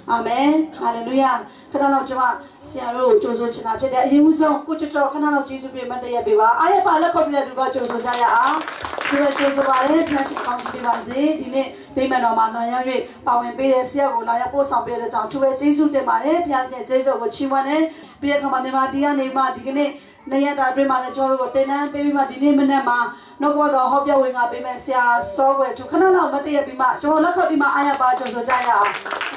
아멘 할렐루야 그러나 좀 시야로 조소치나 되게 이무성 꾸쭈쭈 그러나 지수 비만 돼 비와 아예 발라 거기다 누가 조소자야 그래 조소바래 피하시 강지 비바지 디네 비만 만나야리 파원 비레 시야고 라야 포상 비레 장 투에 지수 때만에 피하게 제조고 치원에 비레 가만에마 디야네마 디네 내야다 비만에 저러고 때는 비비마 디네 맨에마 너거도 허벼윙아 비메 시야 소고 주 그러나 맞대 비마 저 락거디마 아야 바 조소자야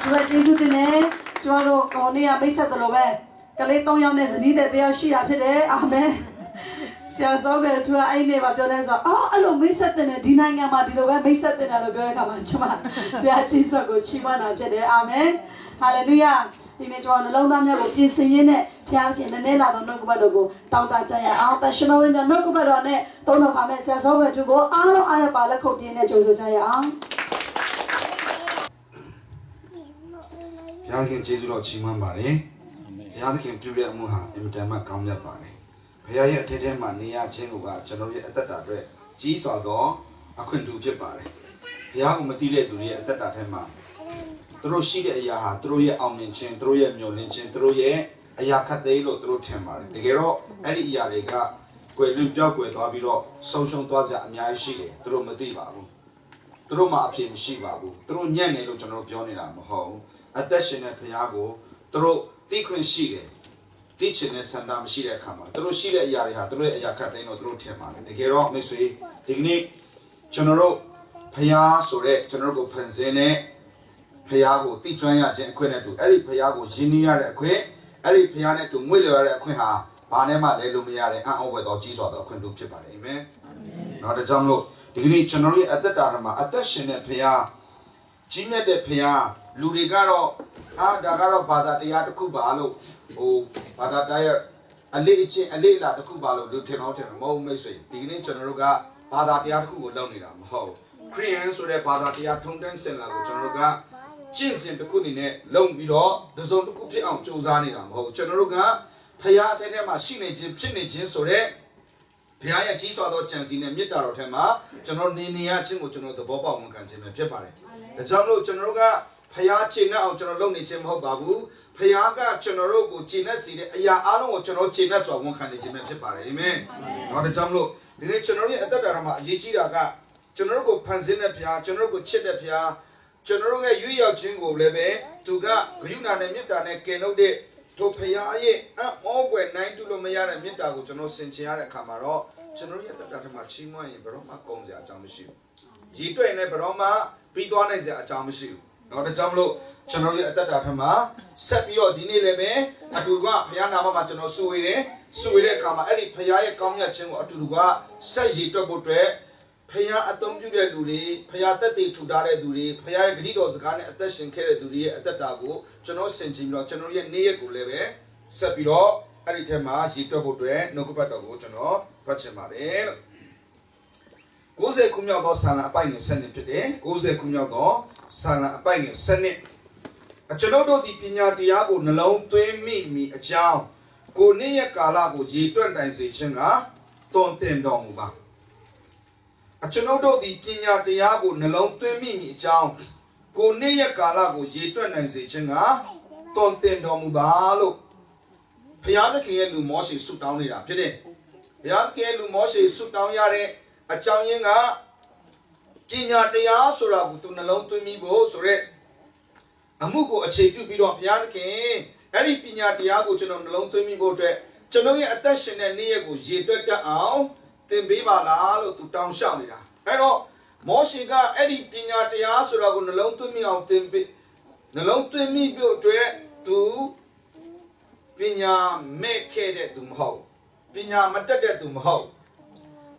그래 지수 때네 저로 거니야 메사들로 ပဲကလေး3ယောက်နဲ့ဇနီးတဲ့တယောက်ရှိတာဖြစ်တယ်အာမင်ဆရာစောကသူကအဲ့နေပါပြောလဲဆိုတော့အဲ့လိုမိတ်ဆက်တဲ့ဒီနိုင်ငံမှာဒီလိုပဲမိတ်ဆက်တဲ့လို့ပြောတဲ့အခါမှာကျွန်မဘုရားကြီးစွာကိုချီးမွမ်းတာဖြစ်တယ်အာမင်ဟာလေလုယာဒီနေ့ကျွန်တော်နှလုံးသားများကိုပြင်ဆင်ရင်းနဲ့ဘုရားခင်နည်းနည်းလာတော့နှုတ်ကပတ်တော်ကိုတောင်းတကြရအောင်တရှင်တော်ဝင်ကြနှုတ်ကပတ်တော်နဲ့သုံးတော်ခါမဲ့ဆရာစောကသူကိုအားလုံးအားရပါလက်ခုပ်တင်းနဲ့ကြိုဆိုကြရအောင်ဘုရားခင်ကျေးဇူးတော်ချီးမွမ်းပါတယ်ဘုရားသခင်ပြုတဲ့အမှုဟာအင်မတန်မှကောင်းမြတ်ပါတယ်ဘုရားရဲ့အထက်ထဲမှာနေရခြင်းကကျွန်တော်ရဲ့အသက်တာအတွက်ကြီးစွာသောအခွင့်အရေးဖြစ်ပါတယ်ဘုရားကိုမသိတဲ့သူတွေရဲ့အသက်တာထဲမှာသူတို့ရှိတဲ့အရာဟာသူတို့ရဲ့အောင်မြင်ခြင်းသူတို့ရဲ့မျှော်လင့်ခြင်းသူတို့ရဲ့အရာခတ်သိမ်းလို့သူတို့ထင်ပါတယ်တကယ်တော့အဲ့ဒီအရာတွေကကွယ်လွန်ပြောက်ကွယ်သွားပြီးတော့ဆုံးရှုံးသွားစရာအများကြီးရှိတယ်သူတို့မသိပါဘူးသူတို့မှာအဖြစ်မရှိပါဘူးသူတို့ညံ့နေလို့ကျွန်တော်ပြောနေတာမဟုတ်ဘူးအသက်ရှင်တဲ့ဘုရားကိုသူတို့တိခွင့်ရှိတယ်တိချင်တဲ့စံတာမရှိတဲ့အခါမှာသူတို့ရှိတဲ့အရာတွေဟာသူတို့ရဲ့အရာခတ်သိမ်းလို့သူတို့ထင်ပါတယ်တကယ်တော့မိတ်ဆွေဒီကနေ့ကျွန်တော်တို့ဘုရားဆိုတဲ့ကျွန်တော်တို့ကိုဖန်ဆင်းတဲ့ဘုရားကိုတိကျွမ်းရခြင်းအခွင့်နဲ့တူအဲ့ဒီဘုရားကိုယဉ်ကျေးရတဲ့အခွင့်အဲ့ဒီဘုရားနဲ့တူမွေ့လျော်ရတဲ့အခွင့်ဟာဘာနဲ့မှလဲလို့မရတဲ့အံ့ဩဖွယ်သောကြီးစွာသောအခွင့်တို့ဖြစ်ပါတယ်အာမင်နောက်တစ်ကြောင့်လို့ဒီကနေ့ကျွန်တော်ရဲ့အသက်တာမှာအသက်ရှင်တဲ့ဘုရားကြီးမြတ်တဲ့ဘုရားလူတွေကတော့ဒါကတော့ဘာသာတရားတစ်ခုပါလို့ဘာသာတရားအလေးအချင်းအလေးလာတစ်ခုပါလို့လူထင်အောင်ထင်မဟုတ်မိတ်ဆွေဒီကနေ့ကျွန်တော်တို့ကဘာသာတရားတစ်ခုကိုလုပ်နေတာမဟုတ်ခရိယန်ဆိုတဲ့ဘာသာတရားထုံတန်းစင်လာကိုကျွန်တော်တို့ကကျင့်စဉ်တစ်ခုအနေနဲ့လုပ်ပြီးတော့ဒီစုံတစ်ခုဖြစ်အောင်ကြိုးစားနေတာမဟုတ်ကျွန်တော်တို့ကဖခင်အထက်ထဲမှာရှိနေခြင်းဖြစ်နေခြင်းဆိုတဲ့ဘုရားရဲ့ကြီးစွာသောကြံစည်နဲ့မေတ္တာတော်ထဲမှာကျွန်တော်နေရခြင်းကိုကျွန်တော်သဘောပေါက်ဝန်ခံခြင်းပဲဖြစ်ပါတယ်ဒါကြောင့်မလို့ကျွန်တော်တို့ကဖခင်ချိန်နဲ့အောင်ကျွန်တော်လုပ်နေခြင်းမဟုတ်ပါဘူးဖခင်ကကျွန်တော်တို့ကိုချိန်နဲ့စီတဲ့အရာအလုံးကိုကျွန်တော်ချိန်နဲ့စွာဝန်ခံနေခြင်းပဲဖြစ်ပါတယ်အာမင်နောက်ဒါကြောင့်မလို့ဒီနေ့ကျွန်တော်ရဲ့အသက်တာမှာအရေးကြီးတာကကျွန်တော်တို့ကိုဖန်ဆင်းတဲ့ဖခင်ကျွန်တော်တို့ကိုချစ်တဲ့ဖခင်ကျွန်တော်တို့ရဲ့ရွေးရောက်ခြင်းကိုလည်းပဲသူကဂရုဏာနဲ့မေတ္တာနဲ့ကယ်နှုတ်တဲ့ထိုဖခင်ရဲ့အံ့ဩဖွယ်နိုင်တူလို့မရတဲ့မေတ္တာကိုကျွန်တော်ဆင်ခြင်ရတဲ့အခါမှာတော့ကျွန်တော်ရဲ့အသက်တာမှာချီးမွမ်းရင်ဘယ်တော့မှကုန်စရာအကြောင်းမရှိဘူးရည်တွေ့နဲ့ဘယ်တော့မှပြီးသွားနိုင်စရာအကြောင်းမရှိဘူးနောက်တစ်ကြောင့်မလို့ကျွန်တော်ရဲ့အသက်တာထမှာဆက်ပြီးတော့ဒီနေ့လည်းပဲအတူကဘုရားနာမမှာကျွန်တော်ဆုဝေတဲ့အခါမှာအဲ့ဒီဘုရားရဲ့ကောင်းမြတ်ခြင်းကိုအတူကဆက်ရည်တွက်ဖို့အတွက်ဘုရားအသုံးပြုတဲ့လူတွေဘုရားတက်တည်ထူထားတဲ့သူတွေဘုရားရဲ့ဂရုတော်စကားနဲ့အသက်ရှင်ခဲ့တဲ့သူတွေရဲ့အသက်တာကိုကျွန်တော်ဆင်ခြင်ပြီးတော့ကျွန်တော်ရဲ့နေ့ရက်ကိုလည်းပဲဆက်ပြီးတော့အဲ့ဒီထဲမှာရည်တွက်ဖို့အတွက်နှုတ်ကပတ်တော်ကိုကျွန်တော်ဖတ်ချင်ပါတယ်လို့90ခုမြောက်သောဆာလံအပိုင်ငယ်7နှစ်ဖြစ်တယ်90ခုမြောက်သောဆာလံအပိုင်ငယ်7နှစ်ကျွန်ုပ်တို့ဒီပညာတရားကိုနှလုံးသွင်းမိအကြောင်းကိုနေ့ရက်ကာလကိုရည်တွက်တိုင်စေခြင်းကတွင်တင်တော်မူပါကျွန်ုပ်တို့ဒီပညာတရားကိုနှလုံးသွင်းမိအကြောင်းကိုနေ့ရက်ကာလကိုရည်တွက်နိုင်စေခြင်းကတွင်တင်တော်မူပါလို့ဘုရားသခင်ရဲ့လူမောရှေဆုတောင်းနေတာဖြစ်တယ်ဘုရားသခင်လူမောရှေဆုတောင်းရတဲ့အကြောင်းရင်းကပညာတရားဆိုတာကိုသူနှလုံးသွင်းမိဖို့ဆိုတဲ့အမှုကိုအခြေပြုပြီးတော့ဘုရားသခင်အဲ့ဒီပညာတရားကိုကျွန်တော်နှလုံးသွင်းမိဖို့အတွက်ကျွန်တော်ရဲ့အသက်ရှင်တဲ့နေ့ရက်ကိုရည်တွက်တတ်အောင်သင်ပေးပါလားလို့သူတောင်းလျှောက်နေတာအဲ့တော့မောရှေကအဲ့ဒီပညာတရားဆိုတာကိုနှလုံးသွင်းမိအောင်သင်ပေးနှလုံးသွင်းမိဖို့အတွက်သူပညာမဲ့ခဲ့တဲ့သူမဟုတ်ပညာမတတ်တဲ့သူမဟုတ်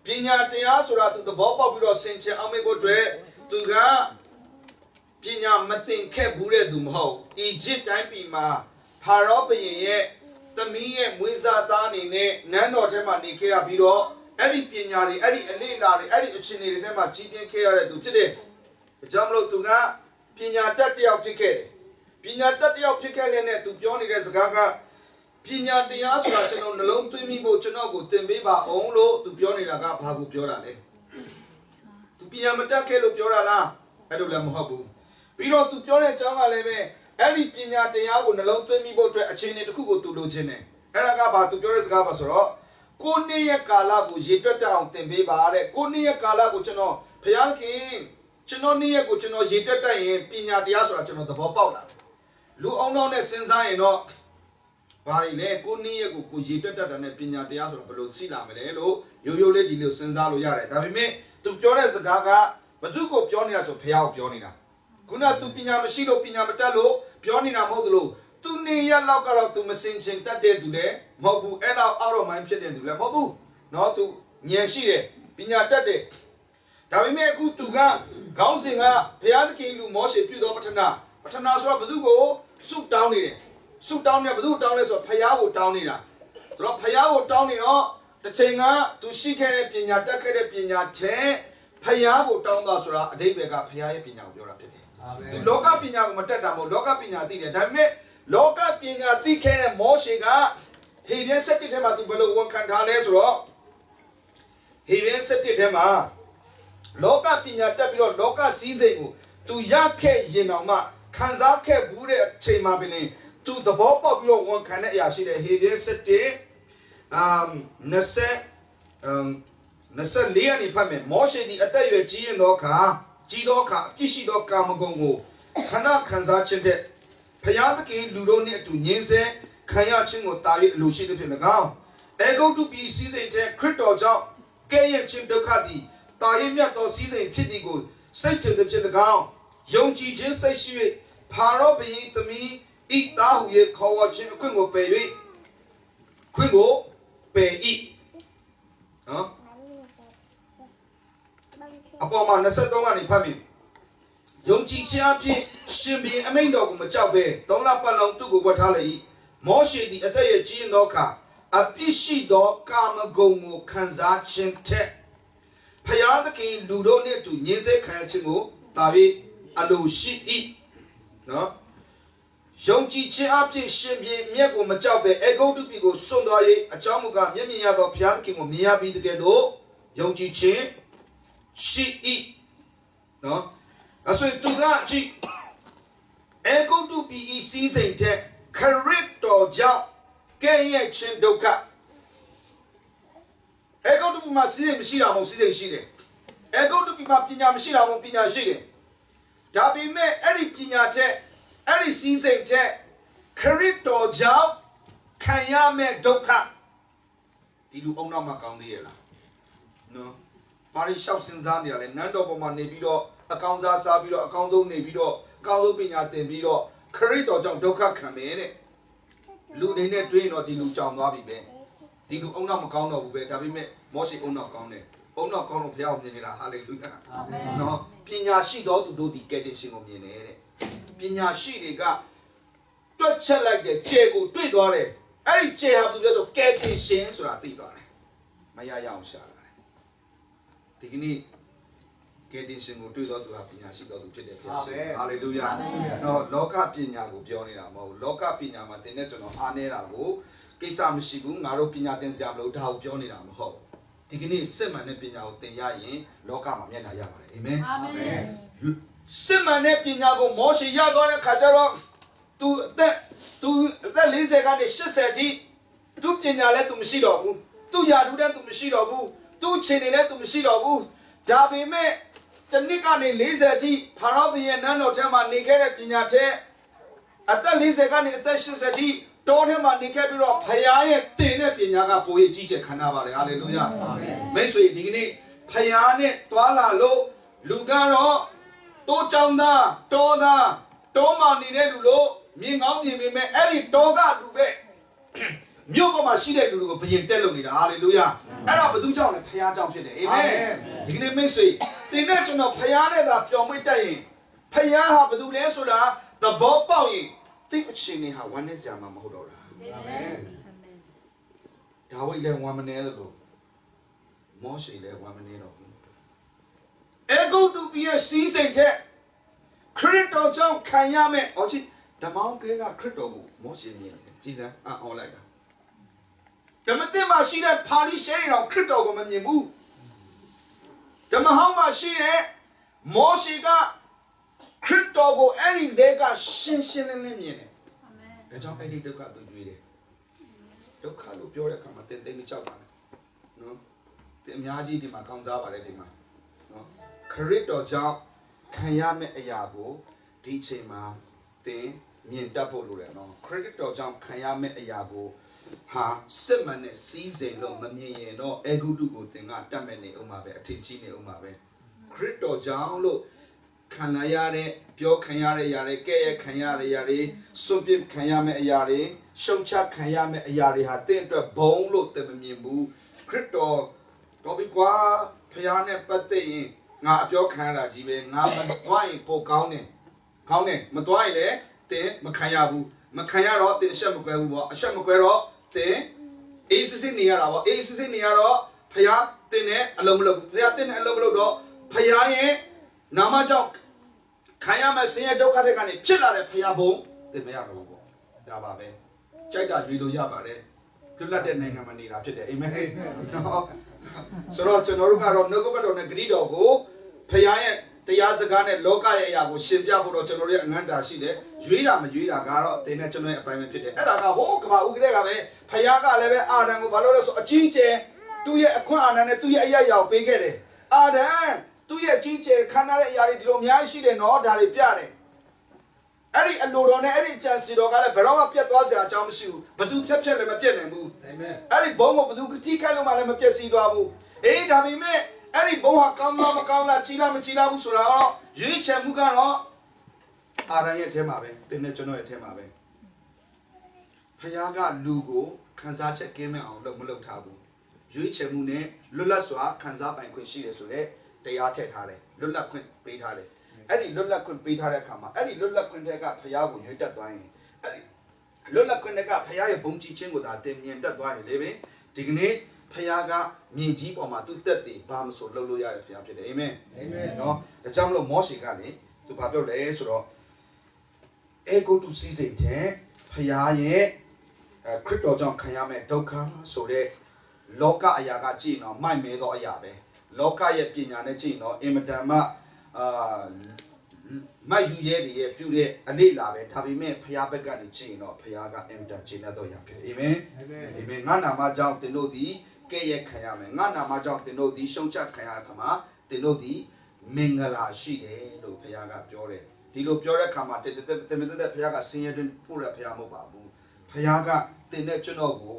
ပညာတရားဆိုတာသူသဘောပေါက်ပြီးတော့ဆင်ခြင်အောင်မေ့ဖို့အတွက်သူကပညာမသင်ခဲ့ဘူးတဲ့သူမဟုတ်အီဂျစ်တိုင်းပြည်မှာဖာရောဘုရင်ရဲ့သမီးရဲ့မွေးစားသားအနေနဲ့နန်းတော်ထဲမှာနေခဲ့ရပြီးတော့အဲ့ဒီပညာတွေအဲ့ဒီအလေးလာတွေအဲ့ဒီအခြေအနေတွေထဲမှာကြီးပြင်းခဲ့ရတဲ့သူဖြစ်တယ်။ဒါကြောင့်မလို့သူကပညာတတ်တယောက်ဖြစ်ခဲ့တယ်။ပညာတတ်တယောက်ဖြစ်ခဲ့တဲ့နဲ့သူပြောနေတဲ့စကားကပညာတရားဆိုတာကျွန်တော်နှလုံးသွင်းမိဖို့ကျွန်တော်ကိုသင်ပေးပါအောင်လို့သူပြောနေတာကဘာကိုပြောတာလဲ။သူပညာမတတ်ခဲ့လို့ပြောတာလားအဲ့လိုလည်းမဟုတ်ဘူး။ပြီးတော့သူပြောတဲ့အကြောင်းကလည်းပဲ အဲ့ဒီပညာတရားကိုနှလုံးသွင်းပြီးဖို့အတွက်အခြေအနေတစ်ခုကိုသူလိုချင်တယ်အဲ့ဒါကဘာသူပြောတဲ့စကားပါဆိုတော့ကိုနေ့ရဲ့ကာလကိုရေတွက်တက်အောင်သင်ပေးပါတဲ့ကိုနေ့ရဲ့ကာလကိုကျွန်တော်ဘုရားသခင်ကျွန်တော်နေ့ရက်ကိုကျွန်တော်ရေတွက်တက်ရင်ပညာတရားဆိုတာကျွန်တော်သဘောပေါက်လာလူအောင်တော့နဲ့စဉ်းစားရင်တော့ဘာလဲလဲကိုနေ့ရက်ကိုကိုရေတွက်တက်တာနဲ့ပညာတရားဆိုတာဘယ်လိုသိလာမလဲလို့ရိုးရိုးလေးဒီလိုစဉ်းစားလို့ရတယ်ဒါပေမဲ့သူပြောတဲ့စကားကဘသူကိုပြောနေတာဆိုဘုရားကိုပြောနေတာခုနသူပညာမရှိလို့ပညာမတတ်လို့ပြောနေတာမဟုတ်သလိုသူနေရလောက်ကတော့သူမစင်ချင်တတ်တဲ့သူလည်းမဟုတ်ဘူးအဲ့တော့အောက်တော့မိုင်းဖြစ်တဲ့သူလည်းမဟုတ်ဘူးเนาะသူဉာဏ်ရှိတယ်ပညာတတ်တယ်ဒါပေမဲ့အခုသူကခေါင်းစဉ်ကဘုရားသခင်လူမောရှေပြုတော်ပထနာဆိုတာဘသူကိုဆုတောင်းနေတယ်ဆုတောင်းနေဘသူတောင်းလဲဆိုတော့ဘုရားကိုတောင်းနေတာဆိုတော့ဘုရားကိုတောင်းနေတော့တစ်ချိန်ကသူရှိခဲ့တဲ့ပညာတတ်ခဲ့တဲ့ပညာတဲ့ဘုရားကိုတောင်းတာဆိုတာအတိတ်ဘက်ကဘုရားရဲ့ပညာကိုပြောတာဖြစ်တယ်သူလောကပညာကိုမတတ်တာမဟုတ်လောကပညာသိတယ်ဒါပေမဲ့လောကပညာသိခဲ့တဲ့မောရှေကဟေဘရဲ7ထဲမှာသူဘယ်လိုဝန်ခံထားလဲဆိုတော့ဟေဘရဲ7ထဲမှာလောကပညာတက်ပြီးတော့လောကစည်းစိမ်ကိုသူရခဲ့ရင်တော့မှခံစားခဲ့ဘူးတဲ့အချိန်မှာပင်သူသဘောပေါက်ပြီးတော့ဝန်ခံတဲ့အရာရှိတယ်ဟေဘရဲ24ရက်နေဖတ်မယ်မောရှေဒီအသက်အရွယ်ကြီးရင်တော့ခါကြီးတော့ခါအပြစ်ရှိသောကာမဂုဏ်ကိုခဏခံစားခြင်းတဲ့ဖျားသခင်လူတို့နဲ့အတူညှင်းဆဲခံရခြင်းကိုတာ၍အလိုရှိသဖြင့်၎င်းအေဂုတ်တုပြည်စည်းစိမ်တဲ့ခရစ်တော်ကြောင့်ကဲ့ရဲ့ခြင်းဒုက္ခသည်တာရင်မြတ်သောစည်းစိမ်ဖြစ်သည်ကိုစိတ်ထင်သဖြင့်၎င်းယုံကြည်ခြင်းစိတ်ရှိ၍ဖာရောဘုရင်သမီးဤသားဟု၍ခေါ်ဝေါ်ခြင်းအခွင့်ကိုပယ်၍ခွင့်ကိုပယ်၏နော်အပေါ်မှာ23ကနေဖတ်မိယုံကြည်ခြင်းအပြင်ရှင်ဘုရင်အမိန့်တော်ကိုမကြောက်ဘဲ3လပတ်လုံးသူ့ကိုဝတ်ထားလေ၏မောရှေသည်အသက်ရဲ့ကြီးသောအခါအပြစ်ရှိသောကာမဂုဏ်ကိုခံစားခြင်းထက်ဖျားသခင်လူတို့နှင့်အတူညှင်းဆဲခံရခြင်းကိုတာ၍အလိုရှိ၏နော်ယုံကြည်ခြင်းအပြင်ရှင်ဘုရင်မြတ်ကိုမကြောက်ဘဲအေဂုတ်တုပြည်ကိုစွန့်သွား၍အကြောင်းမူကားမျက်မြင်ရသောဖျားသခင်ကိုမြင်ရပြီးတကယ်တော့ယုံကြည်ခြင်းရှိ၏နော်အဆွေသူကကြည့်အေဂုတ်တုပြည်ဤစည်းစိမ်တဲ့ခရစ်တော်ကြောင့်ကဲ့ရဲ့ခြင်းဒုက္ခအေဂုတ်တုပြည်မှာစည်းစိမ်မရှိတာမဟုတ်စည်းစိမ်ရှိတယ်အေဂုတ်တုပြည်မှာပညာမရှိတာမဟုတ်ပညာရှိတယ်ဒါပေမဲ့အဲ့ဒီပညာတဲ့အဲ့ဒီစည်းစိမ်တဲ့ခရစ်တော်ကြောင့်ခံရမယ့်ဒုက္ခဒီလူအုံနောက်မှာကောင်းသေးရဲ့လားနော်ဘာလို့ရှောက်စင်စားနေရလဲနန်းတော်ပေါ်မှာနေပြီးတော့အကောင်းစားစားပြီးတော့အကောင်းဆုံးနေပြီးတော့အကောင်းဆုံးပညာသင်ပြီးတော့ခရစ်တော်ကြောင့်ဒုက္ခခံမယ်တဲ့လူနေနဲ့တွေးတော့ဒီလူကြောင်သွားပြီပဲဒီလူအုံနောက်မကောင်းတော့ဘူးပဲဒါပေမဲ့မောရှေအုံနောက်ကောင်းတယ်အုံနောက်ကောင်းလို့ဘုရားကိုမြင်နေတာဟာလေလုယာအာမင်နော်ပညာရှိတော်သူတို့ဒီကယ်တင်ရှင်ကိုမြင်တယ်တဲ့ပညာရှိတွေကတွက်ချက်လိုက်တဲ့ခြေကိုတွေ့သွားတယ်အဲ့ဒီခြေဟာဘာလို့လဲဆိုကယ်တင်ရှင်ဆိုတာသိသွားတယ်မရရအောင်ရှာလာတယ်ဒီကနေ့ကယ်တင်ရှင်ကိုတွေ့တော့သူဟာပညာရှိတော်သူဖြစ်တယ်ဖြစ်ရှင်ဟာလေလုယာနော်လောကပညာကိုပြောနေတာမဟုတ်ဘူးလောကပညာမှာသင်တဲ့ကျွန်တော်အားနေတာကိုကိစ္စမရှိဘူးငါတို့ပညာသင်စရာမလိုဒါကိုပြောနေတာမဟုတ်ဒီကနေ့စစ်မှန်တဲ့ပညာကိုသင်ရရင်လောကမှာမျက်နှာရပါတယ်အာမင်အာမင်စစ်မှန်တဲ့ပညာကိုမောရှေရသွားတဲ့ခါကျတော့သူအသက်40ကနေ80ထိသူပညာလည်းသူမရှိတော့ဘူးသူယာရုလည်းသူမရှိတော့ဘူးသူခြေနေလည်းသူမရှိတော့ဘူးဒါပေမဲ့တနစ်ကနေ40ထိဖာရောဘုရင်နန်းတော်ထဲမှာနေခဲ့တဲ့ပညာတဲ့အသက်40ကနေအသက်80ထိတောထဲမှာနေခဲ့ပြီးတော့ဖယားရဲ့တင်တဲ့ပညာကပိုရကြီးကျယ်ခံရပါတယ်ဟာလေလုယာမိတ်ဆွေဒီကနေ့ဖယားနဲ့တွာလာလို့လူကတော့တိုးချောင်းသားတောမှာနေတဲ့လူလို့မြင်ကောင်းမြင်ပေမဲ့အဲ့ဒီတောကလူပဲမြို့ပေါ်မှာရှိတဲ့လူတွေကိုဘယင်တက်လို့နေတာဟာလေလုယာအဲ့ဒါဘယ်သူကြောင့်လဲဖယားကြောင့်ဖြစ်တယ်အာမင်ဒီကနေ့မိတ်ဆွေတင်တဲ့ကျွန်တော်ဖယားနဲ့သာပျော်မွေ့တတ်ရင်ဖယားဟာဘယ်သူလဲဆိုတာသဘောပေါက်ရင်တိတ်အချင်းနေဟာဝမ်းနဲ့စရာမှမဟုတ်တော့တာအာမင်ဒါဝိဒ်လည်းဝမ်းမနေသလိုမောရှေလည်းဝမ်းမနေတော့ဘူးအေဂုတ်တုပြည်ရဲ့စီးစိမ်တဲ့ခရစ်တော်ကြောင့်ခံရမယ်အော်ချီဓမ္မောင်းကလေးကခရစ်တော်ကိုမောရှေမြင်တယ်ကြည်စမ်းအော်လိုက်တာဓမ္မသစ်မှာရှိတဲ့ပါဠိရှဲတွေတော့ခရစ်တော်ကိုမမြင်ဘူးဓမ္မဟောင်းမှာရှိတဲ့မောရှေက ခရစ်တော်ကိုအဲ့ဒီတဲကရှင်းရှင်းလင်းလင်းမြင်တယ်ဒါကြောင့်အဲ့ဒီဒုက္ခသူကြွေးတယ်ဒုက္ခလို့ပြောတဲ့အခါမှာတင်းတင်းမကြောက်ပါနဲ့နော်တင်အများကြီးဒီမှာကောင်းစားပါတယ်ဒီမှာနော်ခရစ်တော်ကြောင့်ခံရမယ့်အရာကိုဒီအချိန်မှာတင်မြင်တတ်ဖို့လိုတယ်နော်ခရစ်တော်ကြောင့်ခံရမယ့်အရာကိုဟာစစ်မှန်တဲ့စီးစိမ်လို့မမြင်ရင်တော့အေဂုတုကိုတင်ကတတ်မဲ့နေအောင်ပါပဲအထင်ကြီးနေအောင်ပါပဲခရစ်တော်ကြောင့်လို့ခံရတဲ့ပြောခံရတဲ့အရာတွေကဲ့ရဲ့ခံရတဲ့အရာတွေစွန့်ပစ်ခံရမယ့်အရာတွေရှုံချခံရမယ့်အရာတွေဟာတင့်အတွက်ဘုံလို့တင်မမြင်ဘူးခရစ်တော်တော်ပြီကွာဖခင်နဲ့ပတ်သက်ရင်ငါအပြောခံရတာကြီးပဲငါမသွားရင်ပိုကောင်းတယ်မသွားရင်လည်းတင်မခံရဘူးမခံရတော့တင်အဆက်မကွဲဘူးပေါ့အဆက်မကွဲတော့တင်အေးစစ်နေရတာပေါ့အေးစစ်နေရတော့ဖခင်တင်နဲ့အလုံးမလုပ်ဘူးဖခင်တင်နဲ့အလုံးမလုပ်တော့ဖခင်ရဲ့နာမကြောင့်ခံရမယ့်ဆင်းရဲဒုက္ခတွေကနေဖြစ်လာတဲ့ဖခင်ဘုံတင်မရတော့ဘူးပေါ့ဒါပါပဲကြိုက်တာရွေးလို့ရပါတယ်လွတ်လပ်တဲ့နိုင်ငံမှာနေတာဖြစ်တယ်အာမင်နော်ဆိုတော့ကျွန်တော်တို့ကတော့နှုတ်ကပတ်တော်နဲ့ဂရုတော်ကိုဖခင်ရဲ့တရားစကားနဲ့လောကရဲ့အရာကိုရှင်းပြဖို့တော့ကျွန်တော်တို့ရဲ့အငန်းတာရှိတယ်ရွေးတာမရွေးတာကတော့တင်းနဲ့ကျွန်တော်ရဲ့အပိုင်းပဲဖြစ်တယ်အဲ့ဒါကဟိုကမ္ဘာဦးကလေးကပဲဖခင်ကလည်းပဲအာဒံကိုဘာလို့လဲဆိုအကြီးကျယ်သူ့ရဲ့အခွင့်အာဏာနဲ့သူ့ရဲ့အရာကိုပေးခဲ့တယ်အာဒံသူ့ရဲ့အကြီးကျယ်ခံရတဲ့အရာတွေဒီလိုအများကြီးရှိတယ်နော်ဒါတွေပြတယ်အဲ့ဒီအလိုတော်နဲ့အဲ့ဒီချန်စီတော်ကလည်းဘယ်တော့မှပြတ်သွားစရာအကြောင်းမရှိဘူးဘသူဖြတ်လည်းမပြတ်နိုင်ဘူးအာမင်အဲ့ဒီဘုံကိုဘသူကတိခိုက်လို့မှလည်းမပြတ်စီးသွားဘူးအေးဒါပေမဲ့အဲ့ဒီဘုံဟာကောင်းလားမကောင်းလားကြီးလားမကြီးလားဘူးဆိုတာတော့ရွေးချယ်မှုကတော့အာရန်ရဲ့အထဲမှာပဲတင်းနဲ့ကျွန်တော်ရဲ့အထဲမှာပဲဖခင်ကလူကိုခံစားချက်ကင်းမဲ့အောင်လုပ်မလုပ်ထားဘူးရွေးချယ်မှုနဲ့လွတ်လပ်စွာခံစားပိုင်ခွင့်ရှိတယ်ဆိုတော့တရားထည့်ထားတယ်လွတ်လပ်ခွင့်ပေးထားတယ်အဲ့ဒီလွတ်လပ်ခွင့်ပေးထားတဲ့အခါမှာအဲ့ဒီလွတ်လပ်ခွင့်တွေကဖခင်ကိုရွေးတက်သွားရင်အဲ့ဒီလွတ်လပ်ခွင့်တွေကဖခင်ရဲ့ဘုံကြည်ခြင်းကိုသာတင်မြင်တက်သွားရင်လေပဲဒီကနေ့ဖခင်ကမြင်ကြီးပေါ်မှာသူတက်တည်ဘာမဆိုလုပ်လို့ရတဲ့ဖခင်ဖြစ်တယ်အာမင်အာမင်နော်ဒါကြောင့်မလို့မောရှေကလေသူဘာပြောလဲဆိုတော့အေဂုတုစီစိတ်တဲ့ဖခင်ရဲ့ခရစ်တော်ကြောင့်ခံရမယ့်ဒုက္ခဆိုတဲ့လောကအရာကကြည့်နော်မိုက်မဲသောအရာပဲလောကရဲ့ပညာနဲ့ကြည့်နော်အင်မတန်မှမယူရဲတွေရဲ့ပြုတဲ့အလေးလာပဲဒါပေမဲ့ဖခင်ဘက်ကနေကြည့်နော်ဖခင်ကအင်မတန်ကျင့်တတ်တော်ရဖြစ်တယ်အာမင်အာမင်ငါနာမကြောင့်သင်တို့ဒီကဲ့ရဲ့ခံရမယ်ငါနာမကြောင့်သင်တို့ဒီရှုံချခံရတဲ့ခါမှာသင်တို့ဒီမင်္ဂလာရှိတယ်လို့ဖခင်ကပြောတယ်ဒီလိုပြောတဲ့ခါမှာတမန်တဲ့ဖခင်ကဆင်းရဲတွင်ပို့တဲ့ဖခင်မဟုတ်ပါဘူးဖခင်ကသင်တဲ့ကျွန်တော်ကို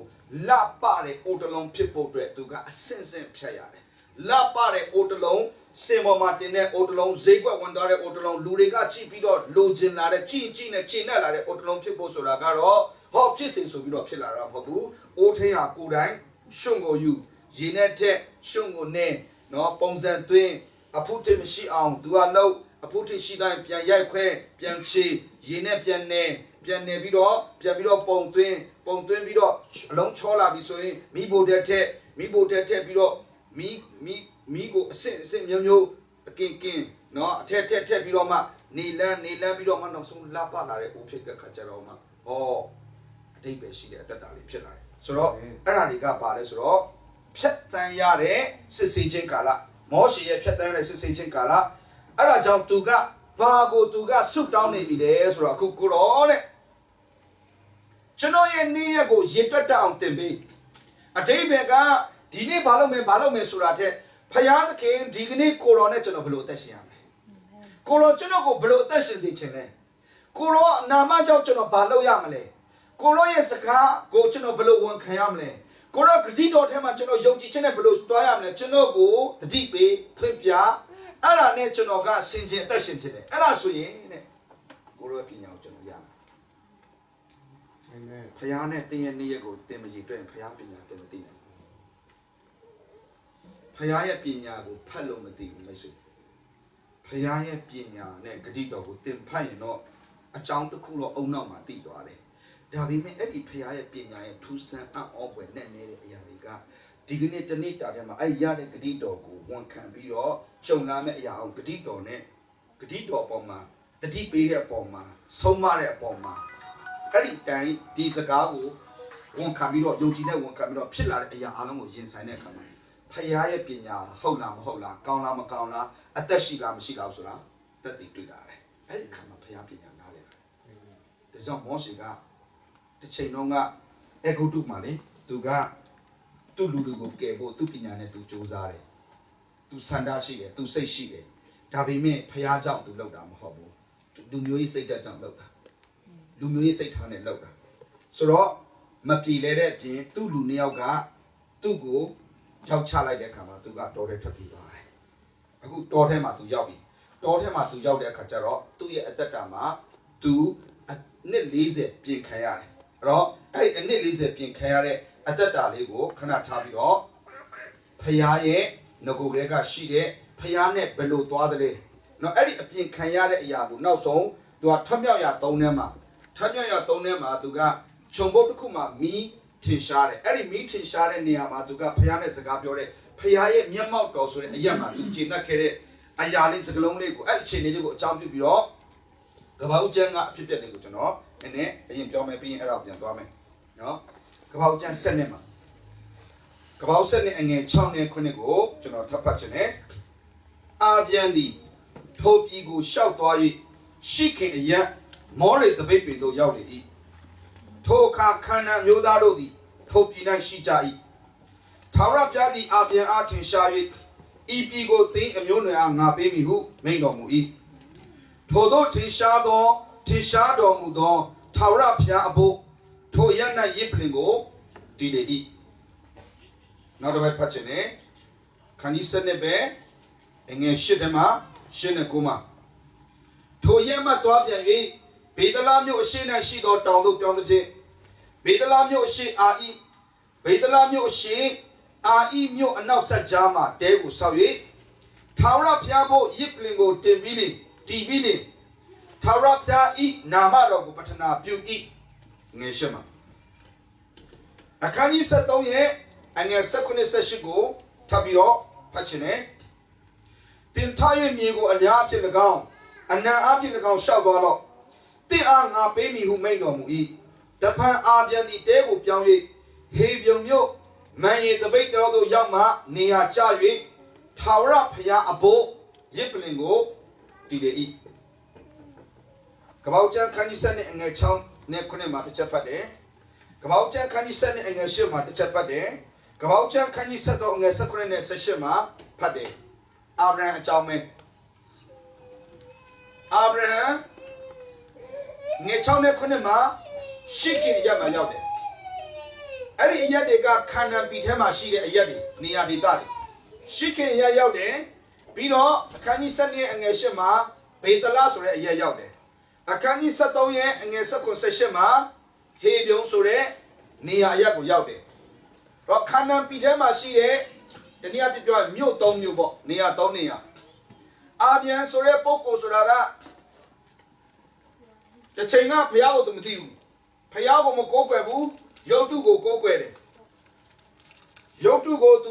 လပတဲ့အိုတလုံးဖြစ်ဖို့အတွက်သူကအစင်စင်ဖြတ်ရတယ်လပတဲ့အိုတလုံးစင်ပေါ်မှာတင်တဲ့အိုတလုံးဈေးကွက်ဝင်သွားတဲ့အိုတလုံးလူတွေကကြည့်ပြီးတော့လိုချင်လာတဲ့ကြည့်နဲ့ချင်နဲ့လာတဲ့အိုတလုံးဖြစ်ဖို့ဆိုတာကတော့ဟောဖြစ်စေဆိုပြီးတော့ဖြစ်လာတာမဟုတ်ဘူးအိုထင်းဟာကိုယ်တိုင်ရှုံကိုယူရေနဲ့တဲ့ရှုံကိုနဲ့နော်ပုံစံသွင်းအဖုတင်မရှိအောင်သူကလို့အဖုတင်ရှိတိုင်းပြန်ရိုက်ခွဲပြန်ချေရေနဲ့ပြန်နေပြီးတော့ပုံသွင်းပြီးတော့အလုံးချောလာပြီဆိုရင်မိဘတက်ပြီးတော့မိကိုအစင်မျိုးအကင်းနော်အထက်ပြီးတော့မှနေလန်းပြီးတော့မှနောက်ဆုံးလာပလာတဲ့ဦးဖြစ်တဲ့ခါကျတော့မှဟောအတိတ်ပဲရှိတဲ့အတ္တလေးဖြစ်လာတယ်ဆိုတော့အဲ့ဒါတွေကဘာလဲဆိုတော့ဖြတ်တန်းရတဲ့စစ်ဆေးခြင်းကာလမောရှေရဲ့ဖြတ်တန်းရတဲ့စစ်ဆေးခြင်းကာလအဲ့ဒါကြောင့်သူကဘာကိုသူကဆုတောင်းနေပြီလဲဆိုတော့အခုကိုရောတဲ့ကျွန်တော်ရဲ့နေ့ရက်ကိုရေတွက်တတ်အောင်တင်ပေးအတိတ်ဘက်ကဒီနေ့ဘာလုပ်မယ်ဆိုတာတဲ့ဖယားသခင်ဒီကနေ့ကိုရောနဲ့ကျွန်တော်ဘယ်လိုအသက်ရှင်ရမလဲကိုရောကျွန်တော်ကိုဘယ်လိုအသက်ရှင်စေချင်လဲကိုရောနာမကြောင့်ကျွန်တော်ဘာလုပ်ရမလဲကိုရောရဲ့စကားကိုကျွန်တော်ဘယ်လိုဝန်ခံရမလဲကိုရောဂတိတော်ထဲမှာကျွန်တော်ယုံကြည်ခြင်းနဲ့ဘယ်လိုတွားရမလဲကျွန်တော်ကိုတတိပေးဖွင့်ပြအဲ့ဒါနဲ့ကျွန်တော်ကစင်ကြင်အသက်ရှင်ခြင်းတယ်အဲ့ဒါဆိုရင်တဲ့ကိုရောပညာကိုကျွန်တော်ရလာအာမင်ဖယားနဲ့တင်းရဲ့နေ့ရက်ကိုတင်မရည်တွေ့ဖယားပညာတင်မသိနိုင်ဖယားရဲ့ပညာကိုဖတ်လို့မသိဘူးမိတ်ဆွေဖယားရဲ့ပညာနဲ့ဂတိတော်ကိုတင်ဖတ်ရင်တော့အကြောင်းတစ်ခုတော့အုံနောက်မှာသိသွားတယ်ဒါပေမဲ့အဲ့ဒီဖယားရဲ့ပညာရဲ့ထူးဆန်းအံ့ဩဖွယ်နဲ့နေတဲ့အရာတွေကဒီကနေ့တနေ့တာထဲမှာအဲ့ရတဲ့ဂတိတော်ကိုဝန်ခံပြီးတော့ကြုံလာမဲ့အရာအောင်ဂတိတော်နဲ့ဂတိတော်ပေါ်မှာတတိပေးတဲ့အပေါ်မှာဆုံးမတဲ့အပေါ်မှာအဲ့ဒီတိုင်းဒီစကားကိုဝန်ခံပြီးတော့ယုံကြည်နဲ့ဝန်ခံပြီးတော့ဖြစ်လာတဲ့အရာအလုံးကိုရင်ဆိုင်တဲ့အခါမှာဖယားရဲ့ပညာဟုတ်လားမဟုတ်လားကောင်းလားမကောင်းလားအသက်ရှိလားမရှိလားဆိုတာတက်တည်တွေ့လာတယ် အဲ့ဒီခါမှာဖျားပညာနားလေတာဒါကြောင့်မောရှေကတစ်ချိန်လုံးကအဂုတုမှာလေသူကသူ့လူတွေကိုကယ်ဖို့သူ့ပညာနဲ့သူစူးစမ်းတယ်သူစန္ဒရှိတယ်သူစိတ်ရှိတယ်ဒါပေမဲ့ဖျားကြောင့်သူလောက်တာမဟုတ်ဘူးလူမျိုးရေးစိတ်ဓာတ်ကြောင့်လောက်တာလူမျိုးရေးစိတ်ထားနဲ့လောက်တာဆိုတော့မပြေလဲတဲ့အပြင်သူ့လူနှစ်ယောက်ကသူ့ကိုကြောက်ချလိုက်တဲ့အခါမှာသူကတော်တဲ့ထပ်ပြေးသွားတယ်အခုတော်ထဲမှာသူရောက်ပြီတော်ထဲမှာသူရောက်တဲ့အခါကျတော့သူ့ရဲ့အသက်တာမှာသူနှစ်40ပြင်ခံရတယ်အဲ့တော့အဲ့အနှစ်40ပြင်ခံရတဲ့အသက်တာလေးကိုခဏထားပြီးတော့ဖခင်ရဲ့ငကိုကလေးကရှိတဲ့ဖခင်နဲ့ဘယ်လိုသွားတယ်လဲနော်အဲ့ဒီအပြင်ခံရတဲ့အရာကိုနောက်ဆုံးသူကထွတ်မြောက်ရ3ထဲမှာထွတ်မြောက်ရ3ထဲမှာသူကခြုံပုတ်တစ်ခုမှာမီးထင်ရှားတယ်အဲ့ဒီမီးထင်ရှားတဲ့နေရာမှာသူကဖခင်နဲ့စကားပြောတဲ့ဖခင်ရဲ့မျက်မှောက်တော်ဆိုတဲ့အရာမှာသူကျင့်တတ်ခဲ့တဲ့အရာလေးစကလုံးလေးကိုအဲ့ဒီအခြေအနေလေးကိုအကြောင်းပြုပြီးတော့ကဘာဦးကျန်းကအဖြစ်ပြက်လေးကိုကျွန်တော်နည်းနည်းအရင်ပြောမယ်ပြီးရင်အဲ့ဒါပြန်သွားမယ်နော်ကဘာဦးကျန်း7နှစ်မှာကဘာဦး7နှစ်အငယ်6နဲ့9ကိုကျွန်တော်ထပ်ဖတ်ခြင်းနဲ့အာပြန်သည်ထိုပြည်ကိုရှောက်သွား၍ရှိခင်အရက်မောရိတပိတ်ပင်တို့ရောက်လေ၏ထိုအခါခန္ဓာမျိုးသားတို့သည်ထိုပြည်၌ရှိကြ၏ထာဝရဘုရားသည်အာပြန်အားထင်ရှား၍ဤပြည်ကိုသင်အမျိုးနွယ်အားငါပေးမည်ဟုမိန့်တော်မူ၏ထိုသို့ထင်ရှားတော်မူသောထာဝရဘုရားအဖို့ထိုရ၌ရစ်ပလင်ကိုတည်လေ၏နောက်တစ်ပတ်ဖတ်ခြင်းနဲ့ခန်းကြီး7နှစ်ပဲအငယ်8ထဲမှာ8နဲ့9မှာထိုရက်မှတွားပြန်၍ဗေဒလာမြို့အရှိ၌ရှိသောတောင်သို့ပြောင်းသည်ဖြင့်ဗေဒလာမြို့အရှိအာဣဗေဒလာမြို့အရှိအာဣမြို့အနောက်ဆက်ကြားမှာတဲကိုဆောက်၍ထာဝရဘုရားဖို့ရစ်ပလင်ကိုတင်ပြီးလေတည်ပြီးလေထာဝရဘုရားဤနာမတော်ကိုပထနာပြု၏ငယ်ရှမှာအခန်းကြီး73ရဲ့အငယ်19-18ကိုထပ်ပြီးတော့ဖတ်ခြင်းနဲ့တင်ထား၍မြေကိုအများအဖြစ်၎င်းအနံအဖြစ်၎င်းရှောက်သွားတော့တင့်အားငါပေးမည်ဟုမိန့်တော်မူ၏တဖန်အာပြန်သည်တဲကိုပြောင်း၍ဟေပြုံမြို့မန်ရီတပိတ်တော်သို့ရောက်မှနေရာကျ၍ထာဝရဘုရားအဖို့ရစ်ပလင်ကိုတည်လေ၏ကပောက်ကျန်ခန်းကြီး7နဲ့အငယ်6နဲ့9မှာတစ်ချက်ဖတ်တယ်ကပောက်ကျန်ခန်းကြီး7နဲ့အငယ်10မှာတစ်ချက်ဖတ်တယ်ကပောက်ကျန်ခန်းကြီး7တော့အငယ်19နဲ့18မှာဖတ်တယ်အာဗြဟံအကြောင်းပဲအာဗြဟံငယ်6နဲ့9မှာရှိခင်အရက်မှာရောက်တယ်အဲ့ဒီအရက်တွေကခန္ဓာပြည်ထဲမှာရှိတဲ့အရက်တွေနေရာဒေသတွေရှိခင်အရက်ရောက်တယ်ပြီးတော့အခန်းကြီး7ရဲ့အငယ်8မှာဘေသလဆိုတဲ့အရက်ရောက်တယ်အခန်းကြီး73ရဲ့အငယ်18မှာဟေပြုံဆိုတဲ့နေရာအရက်ကိုရောက်တယ်တော့ခန္ဓာပြည်ထဲမှာရှိတဲ့တနည်းအားဖြင့်ပြောရင်မြို့3မြို့ပေါ့နေရာ3နေရာအာပြန်ဆိုတဲ့ပုဂ္ဂိုလ်ဆိုတာကတစ်ချိန်ကဘုရားကိုသူမသိဘူးဘုရားကိုမကိုးကွယ်ဘူးရုပ်တုကိုကိုးကွယ်တယ်ရုပ်တုကိုသူ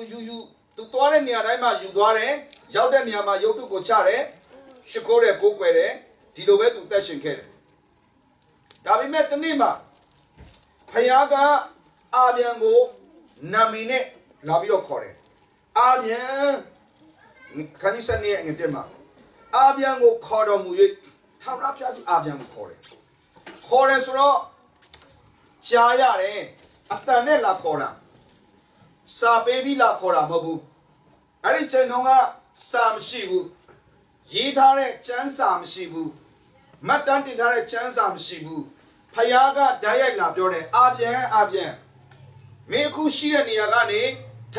သူသွားတဲ့နေရာတိုင်းမှာယူသွားတယ်ရောက်တဲ့နေရာမှာရုပ်တုကိုချတယ်ရှိခိုးတယ်ကိုးကွယ်တယ်ဒီလိုပဲသူသက်ရှင်ခဲ့တယ်ဒါပေမဲ့တနေ့မှာဘုရားကအာပြန်ကိုနာမည်နဲ့လာပြီးတော့ခေါ်တယ်အာပြန်ခဏစနေငတဲ့မှာအာပြန်ကိုခေါ်တော်မူ၍ထာဝရဘုရားကအာပြန်ကိုခေါ်တယ်ဆိုတော့ကြားရတယ်အတန်နဲ့လာခေါ်တာစာပေးပြီးလာခေါ်တာမဟုတ်ဘူးအဲ့ဒီချိန်တုန်းကစာမရှိဘူးရေးထားတဲ့ကျမ်းစာမရှိဘူးမှတ်တမ်းတင်ထားတဲ့ကျမ်းစာမရှိဘူးဖယားကဓာတ်ရိုက်လာပြောတယ်အာပြန်မင်းအခုရှိတဲ့နေရာကနေထ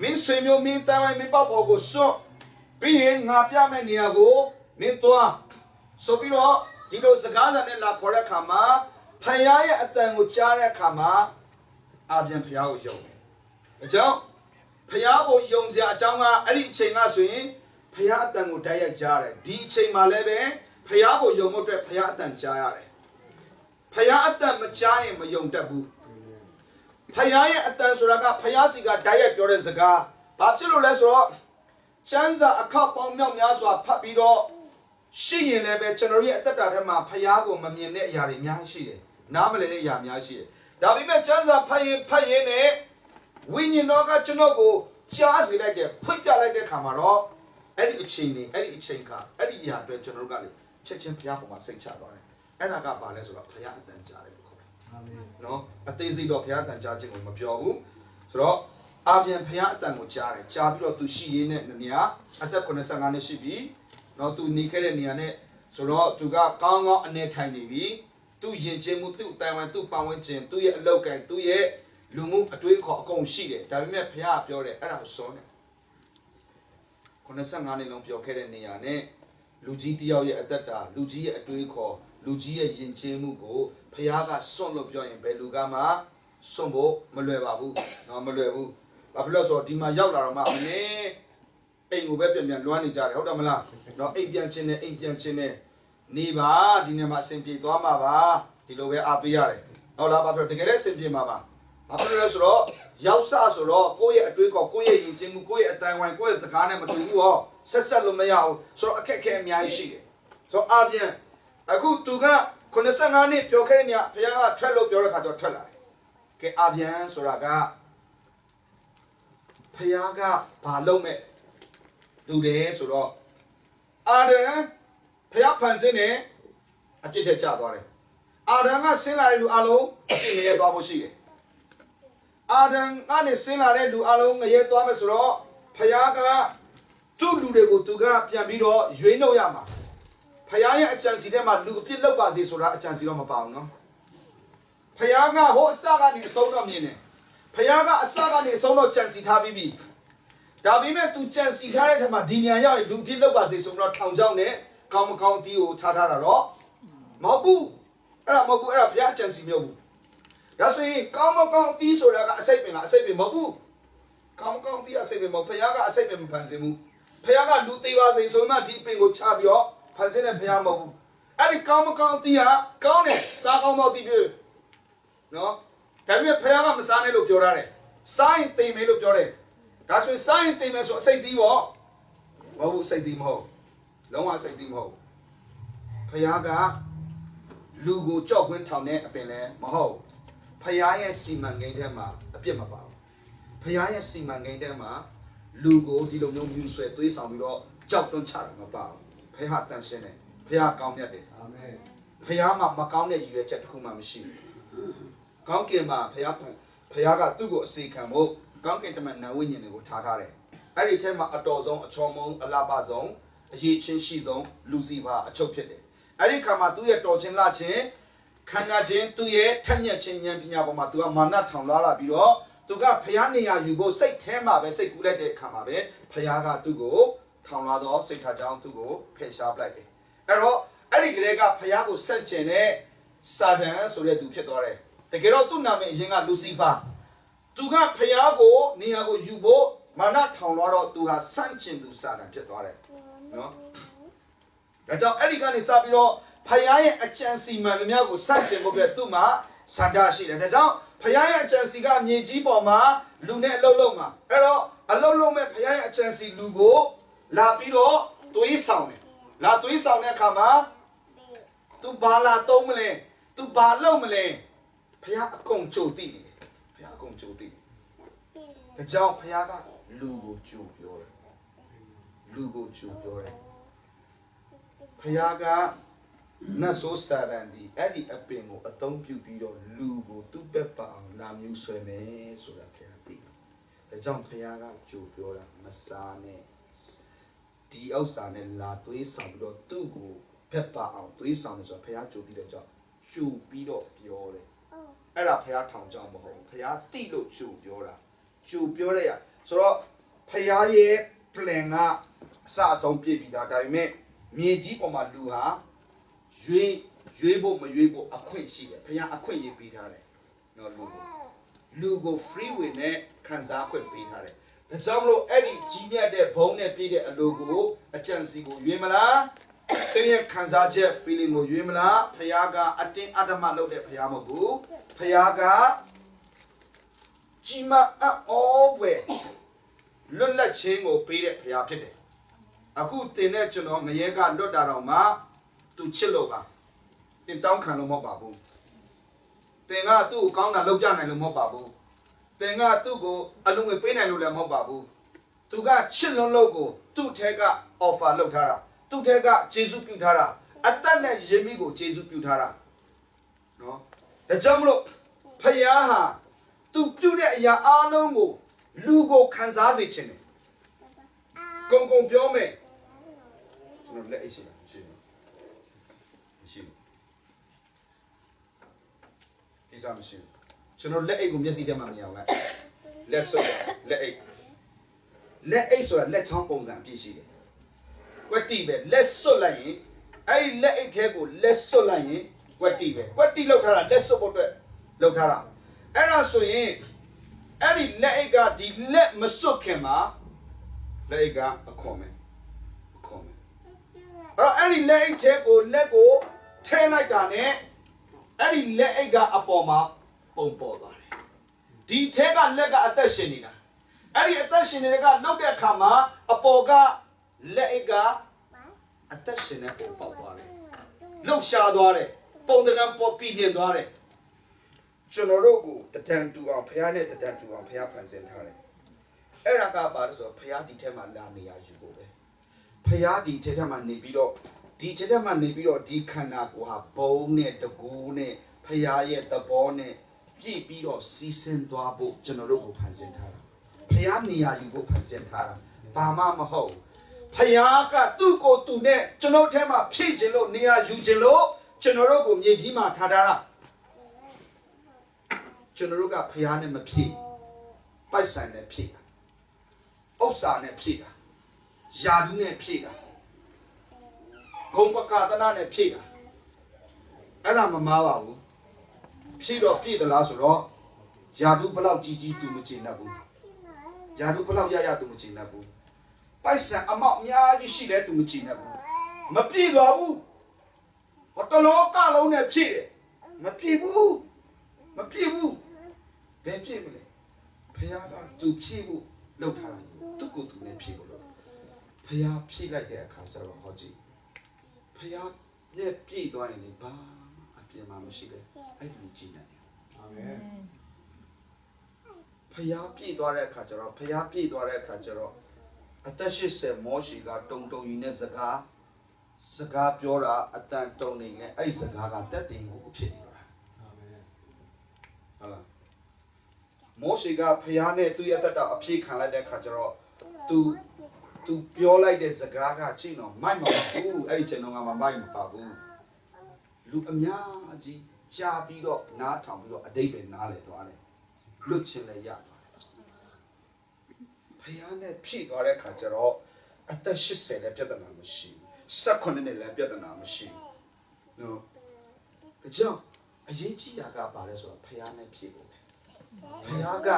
မင်းဆွေမျိုးမင်းတမ်းမင်းပေါက်ပေါ်ကိုစွန့်ပြီးရင်ငါပြမယ့်နေရာကိုမင်းသွားဆိုပြီးတော့ဒီလိုစကားစာနဲ့လာခေါ်တဲ့အခါမှာဖယားရဲ့အတန်ကိုကြားတဲ့အခါမှာအာပြန်ဖယားကိုယုံတယ်အကြောင်းဖယားကိုယုံစရာအကြောင်းကအဲ့ဒီအချိန်ကဆိုရင်ဖယားအတန်ကိုတိုက်ရိုက်ကြားတယ်ဒီအချိန်မှာလည်းပဲဖယားကိုယုံဖို့အတွက်ဖယားအတန်ကြားရတယ်ဖယားအတန်မကြားရင်မယုံတတ်ဘူးဖယားရဲ့အတန်ဆိုတာကဖယားစီကတိုက်ရိုက်ပြောတဲ့စကားဘာဖြစ်လို့လဲဆိုတော့ကျမ်းစာအခောက်ပေါင်းမြောက်များစွာဖတ်ပြီးတော့ရှိရင်လည်းပဲကျွန်တော်ရဲ့အသက်တာထဲမှာဖယားကိုမမြင်တဲ့အရာတွေအများကြီးရှိတယ်နားမလည်တဲ့အရာအများကြီးရှိတယ်ဒါပေမဲ့ကျမ်းစာဖတ်ရင်နဲ့ဝိညာဉ်တော်ကကျွန်တော်ကိုကြားစေလိုက်တယ်ဖွင့်ပြလိုက်တဲ့ခါမှာတော့အဲ့ဒီအချိန်ခါအဲ့ဒီအရာအတွက်ကျွန်တော်တို့ကလေ ချက်ချင်းဘုရားပေါ်မှာစိတ်ချသွားတယ်အဲ့ဒါကဘာလဲဆိုတော့ဘုရားအတန်ကြားတယ်လို့ခေါ်တယ်နော်အသေးစိတ်တော့ဘုရားအတန်ကြားခြင်းကိုမပြောဘူးဆိုတော့အာပြန်ဘုရားအတန်ကိုကြားတယ်ကြားပြီးတော့သူရှိရင်းနဲ့နေရာအသက်85နှစ်ရှိပြီနော်သူနေခဲ့တဲ့နေရာနဲ့ဆိုတော့သူကကောင်းကောင်းအနေထိုင်နေပြီသူယဉ်ကျေးမှုသူ့တိုင်ဝမ်သူ့ပတ်ဝန်းကျင်သူ့ရဲ့အလောက်ကန်သူ့ရဲ့လူမှုအတွေးခေါ်အကုန်ရှိတယ်ဒါပေမဲ့ဘုရားပြောတယ်အဲ့ဒါကိုစွန့်တယ်85နှစ်လုံးပြောခဲ့တဲ့နေရာနဲ့လူကြီးတယောက်ရဲ့အသက်တာလူကြီးရဲ့အတွေးခေါ်လူကြီးရဲ့ယဉ်ကျေးမှုကိုဘုရားကစွန့်လို့ပြောရင်ဘယ်လူကမှစွန့်ဖို့မလွယ်ပါဘူးနော်မလွယ်ဘူးဘာဖြစ်လို့ဆိုတော့ဒီမှာရောက်လာတော့မှမင်းအိမ်ကိုပဲပြန်လွှမ်းနေကြတယ်ဟုတ်တယ်မလားနော်အိမ်ပြန်ချင်းနဲ့အိမ်ပြန်ချင်းနဲ့နေပါဒီနေ့မှအဆင်ပြေသွားမှာပါဒီလိုပဲအားပေးရတယ်ဟုတ်လားဘာဖြစ်လို့တကယ်လည်းအဆင်ပြေမှာပါဘာဖြစ်လို့လဲဆိုတော့ရောက်စဆိုတော့ကိုယ့်ရဲ့အတွေးခေါ်ကိုယ့်ရဲ့ယဉ်ကျေးမှုကိုယ့်ရဲ့အတိုင်းဝိုင်းကိုယ့်ရဲ့စကားနဲ့မတူဘူးဟောဆက်လို့မရဘူးဆိုတော့အခက်အခဲအများကြီးရှိတယ်ဆိုတော့အပြင်အခုသူက85နှစ်ပြောခဲ့တဲ့နေရာဘုရားကထွက်လို့ပြောတဲ့ခါကျတော့ထွက်လာတယ်ကဲအပြင်ဆိုတာကဘုရားကဘာလုပ်မဲ့သူတယ်ဆိုတော့အာဒံဘုရားဖန်ဆင်းတယ်အပြစ်ထက်ကျသွားတယ်အာဒံကဆင်းလာတဲ့လူအလုံးအပြစ်ငရဲသွားဖို့ရှိတယ်အာဒံကနေဆင်းလာတဲ့လူအလုံးငရဲသွားမယ်ဆိုတော့ဘုရားကသူ့လူတွေကိုသူကပြန်ပြီးတော့ရွေးနှုတ်ရမှာဘုရားရဲ့အကြံစီထဲမှာလူအပြစ်လောက်ပါစေဆိုတာအကြံစီတော့မပါဘူးနော်ဘုရားကဟိုအစကနေအဆုံးတော့မြင်တယ်ဘုရားကအစကနေအဆုံးတော့ကြံစီထားပြီးပြီဒါပေမဲ့သူကြံစီထားတဲ့ထက်မှာဒီညံရောက်ရင်လူအပြစ်လောက်ပါစေဆိုတော့ထောင်ချောင်းနဲ့ကောင်းမကောင်းတီးကိုထားတာတော့မဟုတ်ဘူးအဲ့ဒါမဟုတ်ဘူးအဲ့ဒါဘုရားကြံစီမျိုးဘူးဒါဆိုရင်ကောင်းမကောင်းတီးဆိုတာကအစိတ်ပင်လားအစိတ်ပင်မဟုတ်ဘူးကောင်းမကောင်းတီးအစိတ်ပင်မဟုတ်ဘုရားကအစိတ်ပင်မဖန်ဆင်းဘူးဘုရားကလူသေးပါစေဆိုမှဒီပင်ကိုချပြီးတော့ဖန်ဆင်းတဲ့ဘုရားမဟုတ်ဘူးအဲ့ဒီကောင်းမကောင်းတီးဟာကောင်းတယ်စားကောင်းတော့တီးပြီနော်ဒါပေမဲ့ဘုရားကမစားနဲ့လို့ပြောထားတယ်စားရင်သိမယ်လို့ပြောတယ်ဒါဆိုရင်စားရင်သိမယ်ဆိုအစိတ်တီးပေါ့မဟုတ်ဘူးအစိတ်တီးမဟုတ်လုံးဝအစိတ်တီးမဟုတ်ဘုရားကလူကိုကြောက်ခွင်းထောင်တဲ့အပင်လည်းမဟုတ်ဖခင်ရဲ့စီမံကိန်းထဲမှာအပြစ်မပါဘူးဖခင်ရဲ့စီမံကိန်းထဲမှာလူကိုဒီလိုမျိုးမြူဆွဲသွေးဆောင်ပြီးတော့ကြောက်တွန်းချတာမပါဘူးဖခင်တန်ရှင်းတယ်ဖခင်ကောင်းမြတ်တယ်အာမင်ဖခင်မှာမကောင်းတဲ့ရည်ရွယ်ချက်တစ်ခုမှမရှိဘူးကောင်းကင်မှာဖခင်ကသူ့ကိုအစီခံဖို့ကောင်းကင်တမန်နံဝိညာဉ်တွေကိုထားထားတယ်အဲ့ဒီထဲမှာအတော်ဆုံးအချောမုန်းအလားပါဆုံးအရေးချင်းရှိဆုံးလူစီဖာအချုပ်ဖြစ်တယ်အဲ့ဒီခါမှာသူ့ရဲ့တော်ချင်းလာချင်းခန္ဓာချင်းသူ့ရဲ့ထက်မြက်ချင်းဉာဏ်ပညာပေါ်မှာသူကမာနထောင်လာပြီးတော့သူကဖျားနေရာယူဖို့စိတ်ထဲမှာပဲစိတ်ကူးလိုက်တဲ့အခါမှာပဲဖျားကသူ့ကိုထောင်လာတော့စိတ်ထားကြောင်းသူ့ကိုဖယ်ရှားပလိုက်တယ်အဲ့တော့အဲ့ဒီကလေးကဖျားကိုဆက်ကျင်တဲ့စာတန်ဆိုတဲ့သူဖြစ်သွားတယ်တကယ်တော့သူ့နာမည်အရင်ကလူစီဖာသူကဖျားကိုနေရာကိုယူဖို့မာနထောင်လာတော့သူဟာဆန့်ကျင်သူစာတန်ဖြစ်သွားတယ်နော်ဒါကြောင့်အဲ့ဒီကနေစပြီးတော့ဖခင်ရဲ့အကြံစီမှန်သမျှကိုစန့်ကျင်ဖို့အတွက်သူ့မှာစန္ဒရှိတယ်ဒါကြောင့်ဖခင်ရဲ့အကြံစီကမြေကြီးပေါ်မှာလူနဲ့အလုတ်လုံးမှာအဲ့တော့အလုတ်လုံးမဲ့ဖခင်ရဲ့အကြံစီလူကိုလာပြီးတော့သွေးဆောင်တယ်လာသွေးဆောင်တဲ့အခါမှာသူဘာလာသုံးမလဲသူဘာလုပ်မလဲဖခင်အကုန်ကြိုသိနေတယ်ဖခင်အကုန်ကြိုသိဒါကြောင့်ဖခင်ကလူကိုကြိုပြောတယ်လူကိုကြိုပြောတယ်ဖခင်ကနတ်ဆိုးစာရန်ဒီအဲ့ဒီအပင်ကိုအသုံးပြုပြီးတော့လူကိုသူ့ဘက်ပအောင်လာမျိုးဆွဲမယ်ဆိုတာဖခင်သိတယ်။ဒါကြောင့်ဖခင်ကကြိုပြောတာမစားနဲ့ဒီဥစ္စာနဲ့လာသွေးဆောင်ပြီးတော့သူ့ကိုဘက်ပအောင်သွေးဆောင်တယ်ဆိုတာဖခင်ကြိုပြီးတော့ကြောင့်ကြိုပြီးတော့ပြောတယ်။အဲ့ဒါဖခင်ထောင်ကြောင်းမဟုတ်ဘူး။ဖခင်သိလို့ကြိုပြောတာ။ကြိုပြောရဆိုတော့ဖခင်ရဲ့ plan ကအစအဆုံးပြည့်ပြီးသားဒါပေမဲ့မြေကြီးပေါ်မှာလူဟာရွေးဖို့မရွေးဖို့အခွင့်ရှိတယ်ဘုရားအခွင့်ရေးပေးထားတယ်နော်လူကို free will နဲ့ခံစားခွင့်ပေးထားတယ်ဒါကြောင့်မလို့အဲ့ဒီကြီးမြတ်တဲ့ဘုံနဲ့ပြည့်တဲ့အလိုကိုအကြံစီကိုရွေးမလားတင်းရဲ့ခံစားချက် feeling ကိုရွေးမလားဘုရားကအတင်းအဓမ္မလုပ်တဲ့ဘုရားမဟုတ်ဘူးဘုရားကကြီးမားအောဘွယ်လွတ်လပ်ခြင်းကိုပေးတဲ့ဘုရားဖြစ်တယ်အခုတင်တဲ့ကျွန်တော်ငရဲကလွတ်တာတော့မှသူချစ်လို့ပါတင်တောင်းခံလို့မဟုတ်ပါဘူးတင်ကသူ့ကိုကောင်းတာလုပ်ပြနိုင်လို့မဟုတ်ပါဘူးတင်ကသူ့ကိုအလုံးငွေပေးနိုင်လို့လည်းမဟုတ်ပါဘူးသူကချစ်လွန်းလို့ကိုသူ့ထဲက offer လုပ်ထားတာသူ့ထဲကကျေးဇူးပြုထားတာ အသက်နဲ့ယဉ်မိကိုကျေးဇူးပြုထားတာနော်ဒါကြောင့်မလို့ဖယားဟာသူပြုတဲ့အရာအားလုံးကိုလူကိုခံစားစေခြင်းတယ်ကုံကုံပြောမယ်ကျွန်တော်လက်အိတ်ရှိလားမရှိဘူးကိစ္စမရှိဘူးကျွန်တော်လက်အိတ်ကိုမျက်စိထဲမှာမြင်အောင်လိုက်လက်စွပ်လက်အိတ်ဆိုတာလက်ချောင်းပုံစံအပြည့်ရှိတယ်ကွက်တီပဲလက်စွပ်လိုက်ရင်အဲ့ဒီလက်အိတ်ထဲကိုလက်စွပ်လိုက်ရင်ကွက်တီပဲကွက်တီလောက်ထားတာလက်စွပ်ဖို့အတွက်လောက်ထားတာအဲ့ဒါဆိုရင်အဲ့ဒီလက်အိတ်ကဒီလက်မစွပ်ခင်မှာလက်အိတ်ကအခွန်မယ်အဲ့ဒီလက်အိတ်ထဲကိုလက်ကိုထဲလိုက်တာနဲ့အဲ့ဒီလက်အိတ်ကအပေါ်မှာပုံပေါ်သွားတယ်ဒီထဲကလက်ကအသက်ရှင်နေတာအဲ့ဒီအသက်ရှင်နေတဲ့ကလှုပ်တဲ့အခါမှာအပေါ်ကလက်အိတ်ကအသက်ရှင်တဲ့ပုံပေါက်သွားတယ်လှုပ်ရှားသွားတယ်ပုံသဏ္ဍာန်ပေါ်ပြင်းသွားတယ်ကျွန်တော်တို့ကိုတဒံတူအောင်ဖះနဲ့တဒံတူအောင်ဖះဖန်ဆင်းထားတယ်အဲ့ဒါကပါလို့ဆိုတော့ဖះဒီထဲမှာလာနေရယူဖို့ပဲဖះဒီထဲမှာနေပြီးတော့ဒီထဲမှာနေပြီးတော့ဒီခန္ဓာကိုယ်ဟာဘုံနဲ့တကူနဲ့ဖះရဲ့သဘောနဲ့ပြည့်ပြီးတော့စီးဆင်းသွားဖို့ကျွန်တော်တို့ကိုဖန်ဆင်းထားတာဖះနေရယူဖို့ဖန်ဆင်းထားတာဘာမှမဟုတ်ဖះကသူ့ကိုယ်သူနဲ့ကျွန်တော်ထဲမှာဖြည့်ခြင်းလို့နေရယူခြင်းလို့ကျွန်တော်တို့ကိုမြေကြီးမှာထားတာကျွန်တော်တို့ကဖះနဲ့မဖြည့်ပိုက်ဆံနဲ့ဖြည့်တာဥစ္စာနဲ့ဖြည့်တာယာဒူးနဲ့ဖြည့်တာဂုံပကာသနာနဲ့ဖြည့်တာအဲ့ဒါမမားပါဘူးဖြည့်တော့ဖြည့်သလားဆိုတော့ယာဒူးဘလောက်ကြီးကြီးသူမချင်တတ်ဘူးယာဒူးဘလောက်ရသူမချင်တတ်ဘူးပိုက်ဆံအမောက်အများကြီးရှိလဲသူမချင်တတ်ဘူးမပြည့်တော့ဘူးဟောတလောကလုံးနဲ့ဖြည့်တယ်မပြည့်ဘူးဘယ်ပြည့်မလဲဖះကသူဖြည့်ဖို့လောက်ထားတာသူ့ကိုယ်သူနဲ့ဖြည့်ဖို့လို့ဖះဖြည့်လိုက်တဲ့အခါကျတော့ဟောကြည့်ဖះနဲ့ပြည့်သွားရင်ဘာအပြင်းမှမရှိပဲအဲ့ဒီကြည့်နေတယ်အာမင်ဖះပြည့်သွားတဲ့အခါကျတော့အသက်80မောရှိကတုံယူနဲ့စကားပြောတာအတန်တုံနေနဲ့အဲ့ဒီစကားကတက်တင်ကိုဖြစ်နေတော့အာမင်ဟုတ်လားမောရှိကဖះနဲ့သူ့ရဲ့အသက်တာအပြည့်ခံလိုက်တဲ့အခါကျတော့သူပြောလိုက်တဲ့စကားကချိန်တော့မိုက်မပါဘူးအဲ့ဒီချိန်တော့ကမှမိုက်မပါဘူးလူအများကြီးကြားပြီးတော့နားထောင်ပြီးတော့အတိတ်ပဲနားလည်သွားတယ်လွတ်ချင်လည်းရသွားတယ်ဖះနဲ့ဖြည့်သွားတဲ့အခါကျတော့အသက်80လည်းပြဿနာမရှိဘူး18နဲ့လည်းပြဿနာမရှိဘူးနော်ဒါကြောင့်အရေးကြီးတာကဘာလဲဆိုတော့ဖះနဲ့ဖြည့်ဖို့ဖះက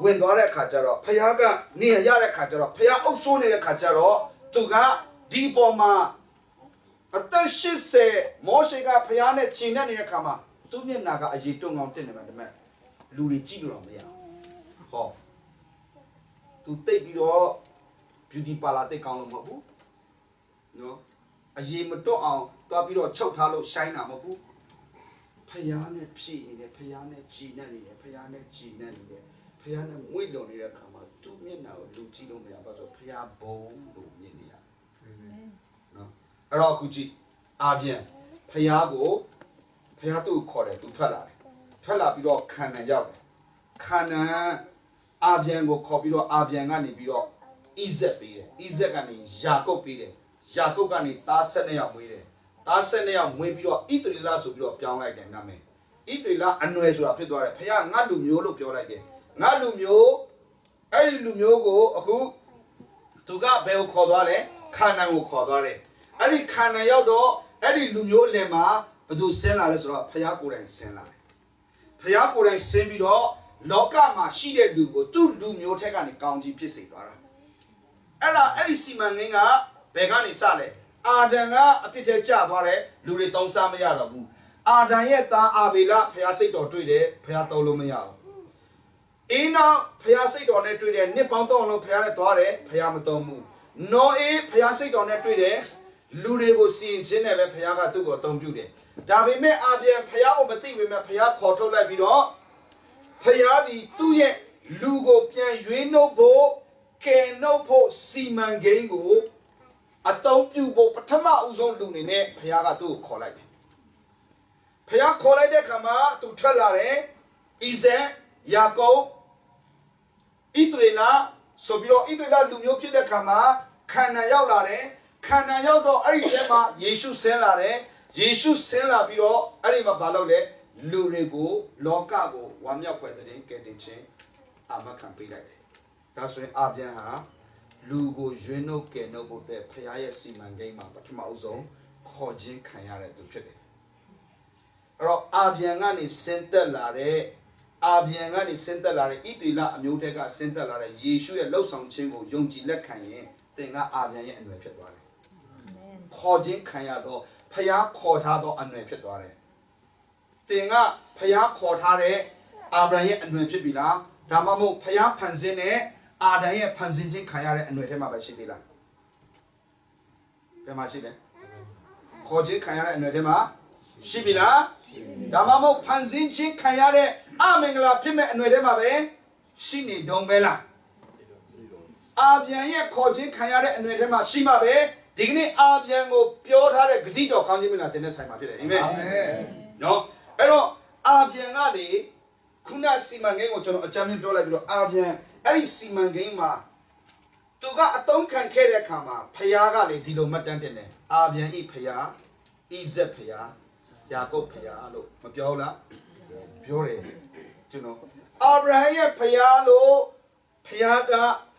ဝင်သွားတဲ့အခါကျတော့ဖះကနေရတဲ့အခါကျတော့ဖះအုပ်စိုးနေတဲ့အခါကျတော့သူကဒီပေါ်မှာအသက်80မောရှေကဖះနဲ့ခြင်နဲ့နေတဲ့အခါမှာသူ့မျက်နှာကအရေးတုံအောင်တက်နေမှာဒါပေမဲ့လူတွေကြည့်လို့တော့မရဘူးဟောသူတိတ်ပြီးတော့ beauty parlor တိတ်ကောင်းလို့မဟုတ်ဘူးနော်အရေးမတွတ်အောင်တွားပြီးတော့ချုပ်ထားလို့ရှိုင်းတာမဟုတ်ဘူးဖះနဲ့ဖြည့်နေတယ်ဖះနဲ့ကြည်နေတယ်ဖះနဲ့ကြည်နေတယ်ဖះနဲ့မွေ့လွန်နေတဲ့အခါမှာသူ့မျက်နှာကိုလူကြည့်လို့မရပါဆိုဖះဘုံလို့မြင်နေရနော်အဲ့တော့အခုကြည့်အာပြန်ဖះသူ့ခေါ်တယ်သူထွက်လာပြီးတော့ခန္ဓာရောက်တယ်ခန္ဓာအာပြန်ကိုခေါ်ပြီးတော့အာပြန်ကနေပြီးတော့ဣဇက်ပေးတယ်ဣဇက်ကနေယာကုပ်ပေးတယ်ယာကုပ်ကနေသား12ယောက်မွေးတယ်သား12ယောက်မွေးပြီးတော့ဣသရေလဆိုပြီးတော့ပြောင်းလိုက်တယ်နာမည်ဣသရေလအနွယ်ဆိုတာဖြစ်သွားတယ်ဖះငါလူမျိုးလို့ပြောလိုက်တယ်ငါလူမျိုးအဲ့ဒီလူမျိုးကိုအခုသူကဘယ်ကိုခေါ်သွားလဲခါနန်ကိုခေါ်သွားတယ်အဲ့ဒီခါနန်ရောက်တော့အဲ့ဒီလူမျိုးအလယ်မှာဘယ်သူဆင်းလာလဲဆိုတော့ဖះကိုယ်တိုင်ဆင်းလာတယ်ဖះကိုယ်တိုင်ဆင်းပြီးတော့လောကမှာရှိတဲ့လူကိုသူ့လူမျိုးထက်ကနေကောင်းကြီးဖြစ်စေသွားတာအဲ့ဒီစီမံကိန်းကဘယ်ကနေစလဲအာဒံကအပြစ်ထဲကျသွားတယ်လူတွေသုံးစားမရတော့ဘူးအာဒံရဲ့သားအာဘေလဖះစိတ်တော်တွေ့တယ်ဖះသုံးလို့မရဘူးအေးနောက်ဖះစိတ်တော်နဲ့တွေ့တယ်နှစ်ပေါင်း3လုံးဖះနဲ့သွားတယ်ဖះမသုံးဘူးနောအေးဖះစိတ်တော်နဲ့တွေ့တယ်လူတွေကိုစီရင်ခြင်းနဲ့ပဲဖះကသူ့ကိုအသုံးပြုတယ်ဒါပေမဲ့အာပြန်ဖះကိုမသိပေမဲ့ဖះခေါ်ထုတ်လိုက်ပြီးတော့ဖះဒီသူ့ရဲ့လူကိုပြန်ရွေးနှုတ်ဖို့ကယ်နှုတ်ဖို့စီမံကိန်းကိုအသုံးပြုဖို့ပထမ ဦးဆုံးလူနေနဲ့ဖခင်ကသူ့ကိုခေါ်လိုက်တယ်ဖခင်ခေါ်လိုက်တဲ့ခါမှာသူထွက်လာတယ်ဣဇက်ယာကုပ်ဣသရေလဆိုပြီးတော့ဣသရေလလူမျိုးဖြစ်တဲ့ခါမှာခါနာရောက်လာတယ်ခါနာရောက်တော့အဲ့ဒီထဲမှာယေရှုဆင်းလာတယ်ယေရှုဆင်းလာပြီးတော့အဲ့ဒီမှာဘာလုပ်လဲလူတွေကိုလောကကိုဝမ်းမြောက်ဖွယ်တဲ့ကဲတင်ခြင်းအာမခံပေးလိုက်တယ်ဒါဆိုရင်အာဗြဟံဟာလူကိုရွေးနှုတ်ကယ်နှုတ်ဖို့တဲ့ဖခင်ရဲ့စီမံကိန်းမှာပထမအဆုံးခေါ်ခြင်းခံရတဲ့သူဖြစ်တယ်အဲ့တော့အာဗြဟံကနေဆင်းသက်လာတဲ့အာဗြဟံကနေဆင်းသက်လာတဲ့ဣတိလအမျိုးတက်ကဆင်းသက်လာတဲ့ယေရှုရဲ့လှုပ်ဆောင်ခြင်းကိုယုံကြည်လက်ခံရင်သင်ကအာဗြဟံရဲ့အနွယ်ဖြစ်သွားတယ်ခေါ်ခြင်းခံရတော့ဖခင်ခေါ်ထားသောအနွယ်ဖြစ်သွားတယ်တင်ကဖခင်ခေါ်ထားတဲ့အာဗြဟံရဲ့အနွယ်ဖြစ်ပြီလားဒါမှမဟုတ်ဖခင်ဖန်ဆင်းတဲ့အာဒံရဲ့ဖန်ဆင်းခြင်းခံရတဲ့အနွယ်ထဲမှာပဲရှိသေးလားဘယ်မှာရှိလဲခေါ်ခြင်းခံရတဲ့အနွယ်ထဲမှာရှိပြီလားဒါမှမဟုတ်ဖန်ဆင်းခြင်းခံရတဲ့အမင်္ဂလာဖြစ်မဲ့အနွယ်ထဲမှာပဲရှိနေတုံးပဲလားအာဗြဟံရဲ့ခေါ်ခြင်းခံရတဲ့အနွယ်ထဲမှာရှိမှပဲဒီကနေ့အာဗြဟံကိုပြောထားတဲ့ဂတိတော်ကောင်းခြင်းမလားတင်တဲ့ဆိုင်မှာဖြစ်တယ်အာမင်နော်အဲ့တော့အာဗြဟံကလေခုနစီမံကိန်းကိုကျွန်တော်အကြမ်းပြောလိုက်ပြီးတော့အာဗြဟံအဲ့ဒီစီမံကိန်းမှာသူကအတုံးခံခဲ့တဲ့အခါမှာဖခင်ကလေဒီလိုမှတ်တမ်းတင်တယ်အာဗြဟံဤဖခင်ဣဇက်ဖခင်ယာကုပ်ဖခင်လို့မပြောလားပြောတယ်ကျွန်တော်အာဗြဟံရဲ့ဖခင်လို့ဖခင်က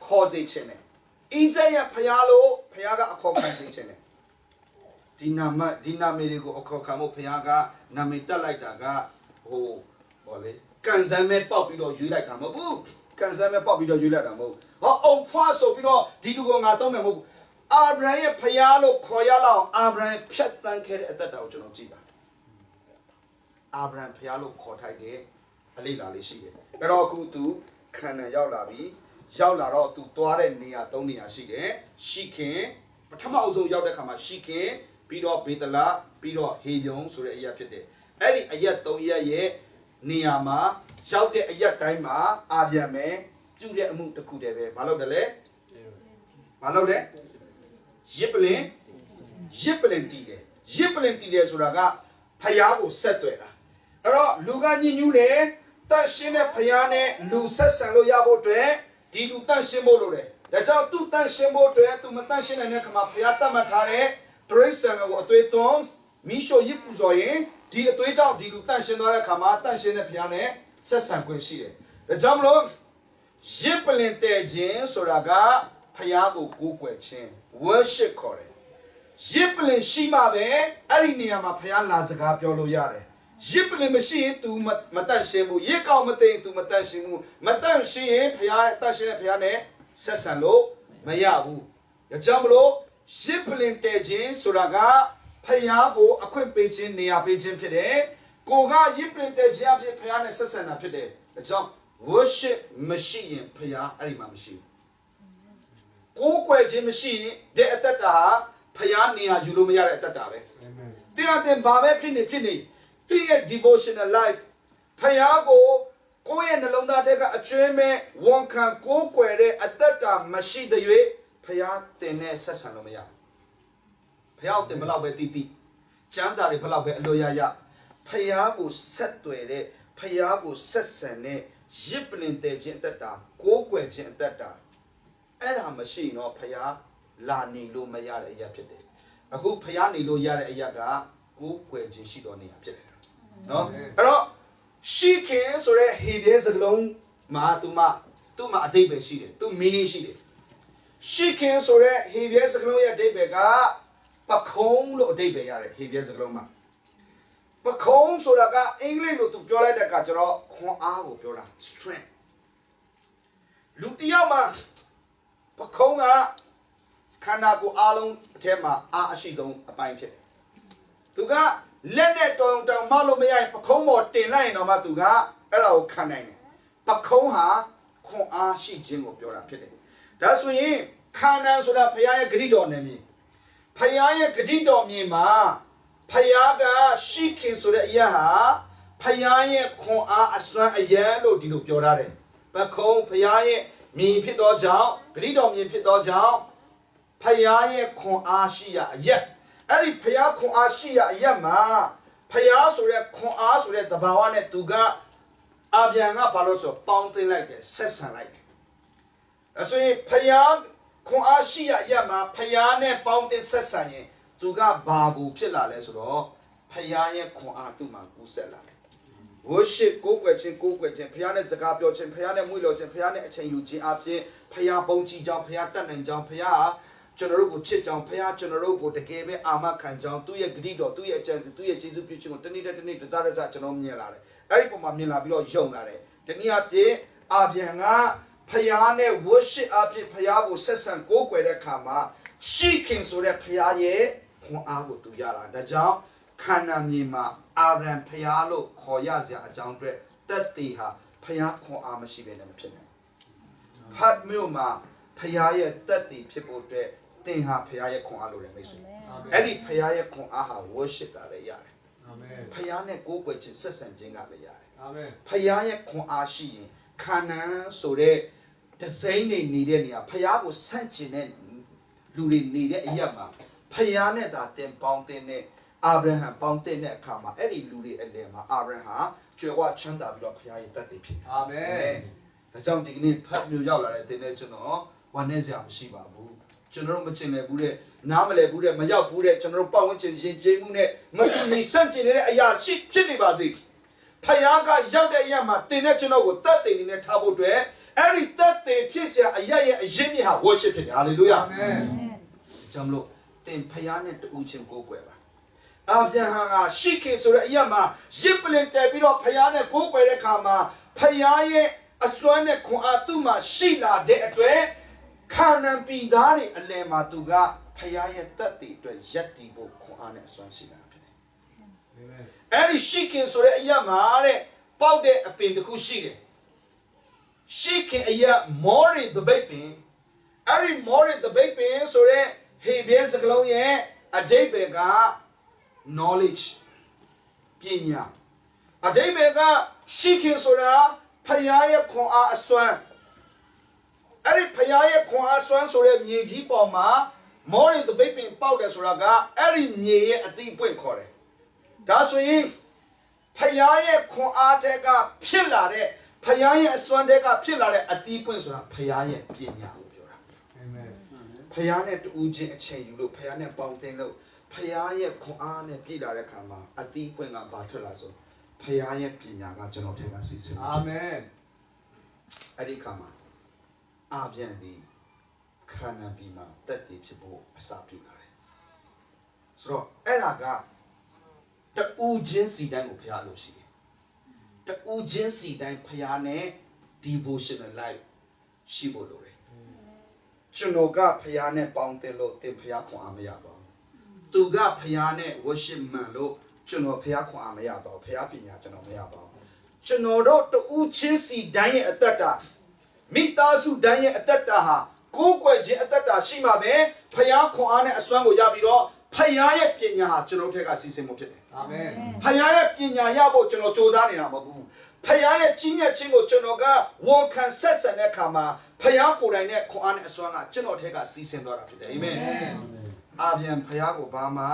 ခေါ်စေခြင်းတယ်ဣဇက်ရဲ့ဖခင်လို့ဖခင်ကအခေါ်ခံစေခြင်းတယ်ဒီနာမည်တွေကိုအခေါ်ခံဖို့ဖခင်ကနာမည်တက်လိုက်တာကဟိုဘောလေကန်ဆန်းမဲ့ပေါက်ပြီးတော့ရွေးလိုက်တာမဟုတ်ဘူးကန်ဆန်းမဲ့ပေါက်ပြီးတော့ရွေးလိုက်တာမဟုတ်ဟောအောင်ဖွားဆိုပြီးတော့ဒီလူကငါတော့မယ်မဟုတ်ဘူးအာဗြဟံရဲ့ဖခင်လို့ခေါ်ရလောက်အာဗြဟံဖြတ်တန်းခဲ့တဲ့အသက်တာကိုကျွန်တော်ကြည့်ပါအာဗြဟံဖခင်လို့ခေါ်ထိုက်တဲ့အလေးလာလေးရှိတယ်အဲ့တော့အခုသူခန္ဓာရောက်လာပြီရောက်လာတော့သူသွားတဲ့နေရာ၃နေရာရှိတယ်ရှိခင်ပထမအဆုံးရောက်တဲ့ခါမှာရှိခင်ပြီးတော့ဘေတလပြီးတော့ဟေယုံဆိုတဲ့အရာဖြစ်တယ်အဲ့ဒီအရာ၃ရက်ရဲ့နေရာမှာရောက်တဲ့အရာတိုင်းမှာအာဗြဟံပဲပြုတဲ့အမှုတစ်ခုတည်းပဲမလုပ်တယ်လေမလုပ်တယ်ရစ်ပလင်တီးတယ်ရစ်ပလင်တီးတယ်ဆိုတာကဖျားကိုဆက်သွယ်တာအဲ့တော့လူကညှဉ်းညူးတယ်တန့်ရှင်းတဲ့ဖျားနဲ့လူဆက်ဆံလို့ရဖို့အတွက်ဒီလူတန့်ရှင်းဖို့လိုတယ်ဒါကြောင့်သူတန့်ရှင်းဖို့အတွက်သူမတန့်ရှင်းနိုင်တဲ့ခါမှာဖျားတတ်မှတ်ထားတဲ့ဒရိစံကိုအသွေးသွင်းမိရှို့ရစ်ပူဇော်ရင်ဒီအသွေးကြောင့်ဒီလူတန့်ရှင်းသွားတဲ့ခါမှာတန့်ရှင်းတဲ့ဖျားနဲ့ဆက်ဆံခွင့်ရှိတယ်ဒါကြောင့်မလို့ရစ်ပလင်တဲ့ခြင်းဆိုတာကဖျားကိုကိုးကွယ်ခြင်း worship ခေါ်တယ်ရစ်ပလင်ရှိမှပဲအဲ့ဒီနေရာမှာဖျားလာစကားပြောလို့ရတယ်ရစ်ပလင်မရှိရင် तू မတန့်ရှင်းဘူးရစ်ကောက်မသိရင် तू မတန့်ရှင်းဘူးမတန့်ရှင်းရင်ဖျားတန့်ရှင်းတဲ့ဖျားနဲ့ဆက်ဆံလို့မရဘူးဒါကြောင့်မလို့ရစ်ပလင်တဲ့ခြင်းဆိုတာကဖျားကိုအခွင့်ပေးခြင်းနေရာပေးခြင်းဖြစ်တယ်ကိုကရစ်ပလင်တဲ့ခြင်းအဖြစ်ဖျားနဲ့ဆက်ဆံတာဖြစ်တယ်ဒါကြောင့် worship မရှိရင်ဖျားအဲ့ဒီမှာမရှိဘူးကိုယ်ကွယ်ခြင်းမရှိရင်တဲ့အတ္တတာဟာဖျားနေရာယူလို့မရတဲ့အတ္တတာပဲတရားတင်ဘာပဲဖြစ်နေတင်းရဲ့ devotional life ဖျားကိုကိုယ့်ရဲ့နှလုံးသားထဲကအကျွမ်းမဲ့ဝန်ခံကိုယ်ကွယ်တဲ့အတ္တတာမရှိတဲ့၍ဖျားတင်နဲ့ဆက်ဆံလို့မရဖျားတင်ဘလောက်ပဲတီးတီးကျမ်းစာတွေဘလောက်ပဲအလိုရဖျားကိုဆက်သွယ်တဲ့ဖျားကိုဆက်ဆံတဲ့ရစ်ပလင်တဲ့ခြင်းအတ္တတာကိုယ်ကွယ်ခြင်းအတ္တတာအဲ့ဒါမရှိရင်တော့ဖျားလာနေလို့မရတဲ့အရာဖြစ်တယ်အခုဖျားနေလို့ရတဲ့အရာကကိုယ်ကွယ်ခြင်းရှိတော်နေရာဖြစ်တယ်နော်အဲ့တော့ရှိခင်ဆိုတဲ့ဟေဘဲစကားလုံးမှာသူ့မှာအတိတ်ပဲရှိတယ်သူ meaning ရှိတယ်ရှိခင်ဆိုတဲ့ဟေဘဲစကားလုံးရဲ့အတိတ်ပဲကပခုံးလို့အတိတ်ပဲရတယ်ဟေဘဲစကားလုံးမှာပခုံးဆိုတာကအင်္ဂလိပ်လိုသူပြောလိုက်တဲ့အခါကျတော့ခွန်အားကိုပြောတာ strength လူတယောက်မှာပခုံးကခန္ဓာကိုယ်အားလုံးအထက်မှာအားအရှိဆုံးအပိုင်းဖြစ်တယ်သူကလက်နဲ့တောင်မလို့မရရင်ပခုံးပေါ်တင်လိုက်ရင်တော့မှသူကအဲ့ဒါကိုခံနိုင်တယ်ပခုံးဟာခွန်အားရှိခြင်းကိုပြောတာဖြစ်တယ်ဒါဆိုရင်ခန္ဓာဆိုတာဖခင်ရဲ့ဂတိတော်နယ်မြေဖခင်ရဲ့ဂတိတော်မြေမှာဖခင်ကရှိခင်ဆိုတဲ့အရာဟာဖခင်ရဲ့ခွန်အားအစွမ်းအရန်လို့ဒီလိုပြောထားတယ်ပခုံးဖခင်ရဲ့မြေဖြစ်သောကြောင့်ဂတိတော်မြေဖြစ်သောကြောင့်ဖခင်ရဲ့ခွန်အားရှိရာအရက် အဲ့ဒီဖျားခွန်အားရှိရအရက်မှာဖျားဆိုတဲ့ခွန်အားဆိုတဲ့တဘာဝနဲ့သူကအပြန်ကဘာလို့ဆိုပေါင်းတင်လိုက်တယ်ဆက်ဆံလိုက်တယ်အဲဆိုရင်ဖျားခွန်အားရှိရအရက်မှာဖျားနဲ့ပေါင်းတင်ဆက်ဆံရင်သူကဘာကိုဖြစ်လာလဲဆိုတော့ဖျားရဲ့ခွန်အားသူ့မှာကူးဆက်လာတယ်worship ကိုယ်ွယ်ခြင်းဖခင်နဲ့စကားပြောခြင်းဖခင်နဲ့မွေးလို့ခြင်းဖခင်နဲ့အချိန်ယူခြင်းအပြင်ဖခင်ပုံကြည်ကြောင်းဖခင်တတ်နိုင်ကြောင်းဖခင်ဟာကျွန်တော်တို့ကိုချစ်ကြောင်းဖခင်ကျွန်တော်တို့ကိုတကယ်ပဲအာမခံကြောင်းသူ့ရဲ့ဂရုတော်သူ့ရဲ့အကြံစီသူ့ရဲ့ကျေးဇူးပြုခြင်းကိုတနေ့တနေ့တစားကျွန်တော်မြင်လာတယ်အဲ့ဒီပုံမှာမြင်လာပြီးတော့ယုံလာတယ်ဒီနေ့အပြင်အာပြန်ကဖခင်နဲ့ worship အပြင်ဖခင်ကိုဆက်ဆံကိုးကွယ်တဲ့အခါမှာရှိခင်ဆိုတဲ့ဖခင်ရဲ့ခွန်အားကိုသူရလာဒါကြောင့်ခန္ဓာမြေမှာအာဗြဟံဖျားလို့ခေါ်ရစရာအကြောင်းအတွက်တက်တီဟာဖျားခွန်အားမရှိဘဲနဲ့မဖြစ်နိုင်ဖတ်မြို့မှာဖျားရဲ့တက်တီဖြစ်ဖို့အတွက်တင်ဟာဖျားရဲ့ခွန်အားလို့လည်းမိတ်ဆွေအဲ့ဒီဖျားရဲ့ခွန်အားဟာ worship တာပဲရတယ်အာမင်ဖျားနဲ့ကိုးကွယ်ခြင်းဆက်ဆံခြင်းကပဲရတယ်အာမင်ဖျားရဲ့ခွန်အားရှိရင်ခန္ဓာဆိုတဲ့ဒဇိမ့်တွေနေတဲ့နေရာဖျားကိုဆန့်ကျင်တဲ့လူတွေနေတဲ့အရာမှာဖျားနဲ့သာတင်ပေါင်းတင်တဲ့အာဗြဟံပေါင်းတဲ့အခါမှာအဲ့ဒီလူတွေအလယ်မှာအာဗြဟံကြွယ်ဝချမ်းသာပြီးတော့ဖခင်ရဲ့တတ်သိဖြစ်တယ်အာမင်ဒါကြောင့်ဒီကနေ့ဖတ်မျိုးရောက်လာတဲ့တင်းနဲ့ကျွန်တော်ဝမ်းနည်းစရာမရှိပါဘူးကျွန်တော်မကျင်လည်ဘူးတဲ့နားမလည်ဘူးတဲ့မရောက်ဘူးတဲ့ကျွန်တော်ပတ်ဝန်းကျင်ချင်းကျေးမှုနဲ့မတူညီဆန့်ကျင်နေတဲ့အရာဖြစ်နေပါစေဖခင်ကရောက်တဲ့အရာမှာတင်းနဲ့ကျွန်တော်ကိုတတ်သိနေနဲ့ထားဖို့အတွက်အဲ့ဒီတတ်သိဖြစ်စရာအရာရဲ့အရင်းမြစ်ဟာ worship ဖြစ်တယ် hallelujah အာမင်ကျွန်တော်တင်းဖခင်နဲ့တူချင်းကိုကိုွယ်ပါအာဗြဟံကရှိခင်ဆိုတဲ့အရာမှာရစ်ပလင်တက်ပြီးတော့ဖျားနဲ့ကိုးကွယ်တဲ့အခါမှာဖျားရဲ့အစွမ်းနဲ့ခွန်အားသူ့မှာရှိလာတဲ့အတွက်ခါနန်ပြည်သားတွေအလယ်မှာသူကဖျားရဲ့တက်တည်အတွက်ရက်တည်ဖို့ခွန်အားနဲ့အစွမ်းရှိလာဖြစ်တယ်။အာမင်။အဲဒီရှိခင်ဆိုတဲ့အရာမှာတဲ့ပေါက်တဲ့အပင်တစ်ခုရှိတယ်။ရှိခင်အရာမောရီသပိတ်ပင်အဲဒီမောရီသပိတ်ပင်ဆိုတဲ့ဟေဘရဲစကားလုံးရဲ့အဓိပ္ပာယ်ကknowledge ပညာအတိတ်ကရှိခင်ဆိုတာဖယားရဲ့ခွန်အားအစွမ်းအဲ့ဒီဖယားရဲ့ခွန်အားအစွမ်းဆိုတဲ့မြေကြီးပေါ်မှာမောရီတပိတ်ပင်ပေါက်တယ်ဆိုတာကအဲ့ဒီမြေရဲ့အတိအပွင့်ခေါ်တယ်ဒါဆိုရင်ဖယားရဲ့ခွန်အားတဲ့ကဖြစ်လာတဲ့ဖယားရဲ့အစွမ်းတဲ့ကဖြစ်လာတဲ့အတိအပွင့်ဆိုတာဖယားရဲ့ပညာကိုပြောတာအာမင်ဖယားနဲ့တူချင်းအချိန်ယူလို့ဖယားနဲ့ပေါင်းတင်လို့ဖျားရဲ့ခွန်အားနဲ့ပြည်လာတဲ့ခါမှာအတိအပွင့်ကဘာထွက်လာဆိုဖျားရဲ့ပညာကကျွန်တော်ထဲကစီစဉ်အာမင်အဲ့ဒီခါမှာအာပြန်ဒီခန္ဓာပြီးမှာတက်တည်ဖြစ်ဖို့အစာပြုလာတယ်ဆိုတော့အဲ့ဒါကတူချင်းစီတိုင်းကိုဖျားလို့ရှိတယ်တူချင်းစီတိုင်းဖျားနဲ့ devotional life ရှိဖို့လိုတယ်ကျွန်တော်ကဖျားနဲ့ပေါင်းတင်လို့တင်ဖျားခွန်အားမရတော့သူကဖျားနဲ့ worship မှန်လို့ကျွန်တော်ဖျားခွန်အားမရတော့ဖျားပညာကျွန်တော်မရတော့ကျွန်တော်တို့တူချင်းစီတိုင်းရဲ့အတ္တတာမိသားစုတိုင်းရဲ့အတ္တတာဟာကိုယ်ကွယ်ခြင်းအတ္တတာရှိမှပဲဖျားခွန်အားနဲ့အစွမ်းကိုရပြီးတော့ဖျားရဲ့ပညာဟာကျွန်တော်ထက်ကစီစဉ်မှုဖြစ်တယ်အာမင်ဖျားရဲ့ပညာရဖို့ကျွန်တော်စူးစမ်းနေတာမဟုတ်ဘူးဖျားရဲ့ကြီးမြတ်ခြင်းကိုကျွန်တော်ကဝန်ခံဆက်ဆံတဲ့အခါမှာဖျားကိုယ်တိုင်နဲ့ခွန်အားနဲ့အစွမ်းကကျွန်တော်ထက်ကစီစဉ်သွားတာဖြစ်တယ်အာမင်အာဗြဟံဖျားကိုဘာမှ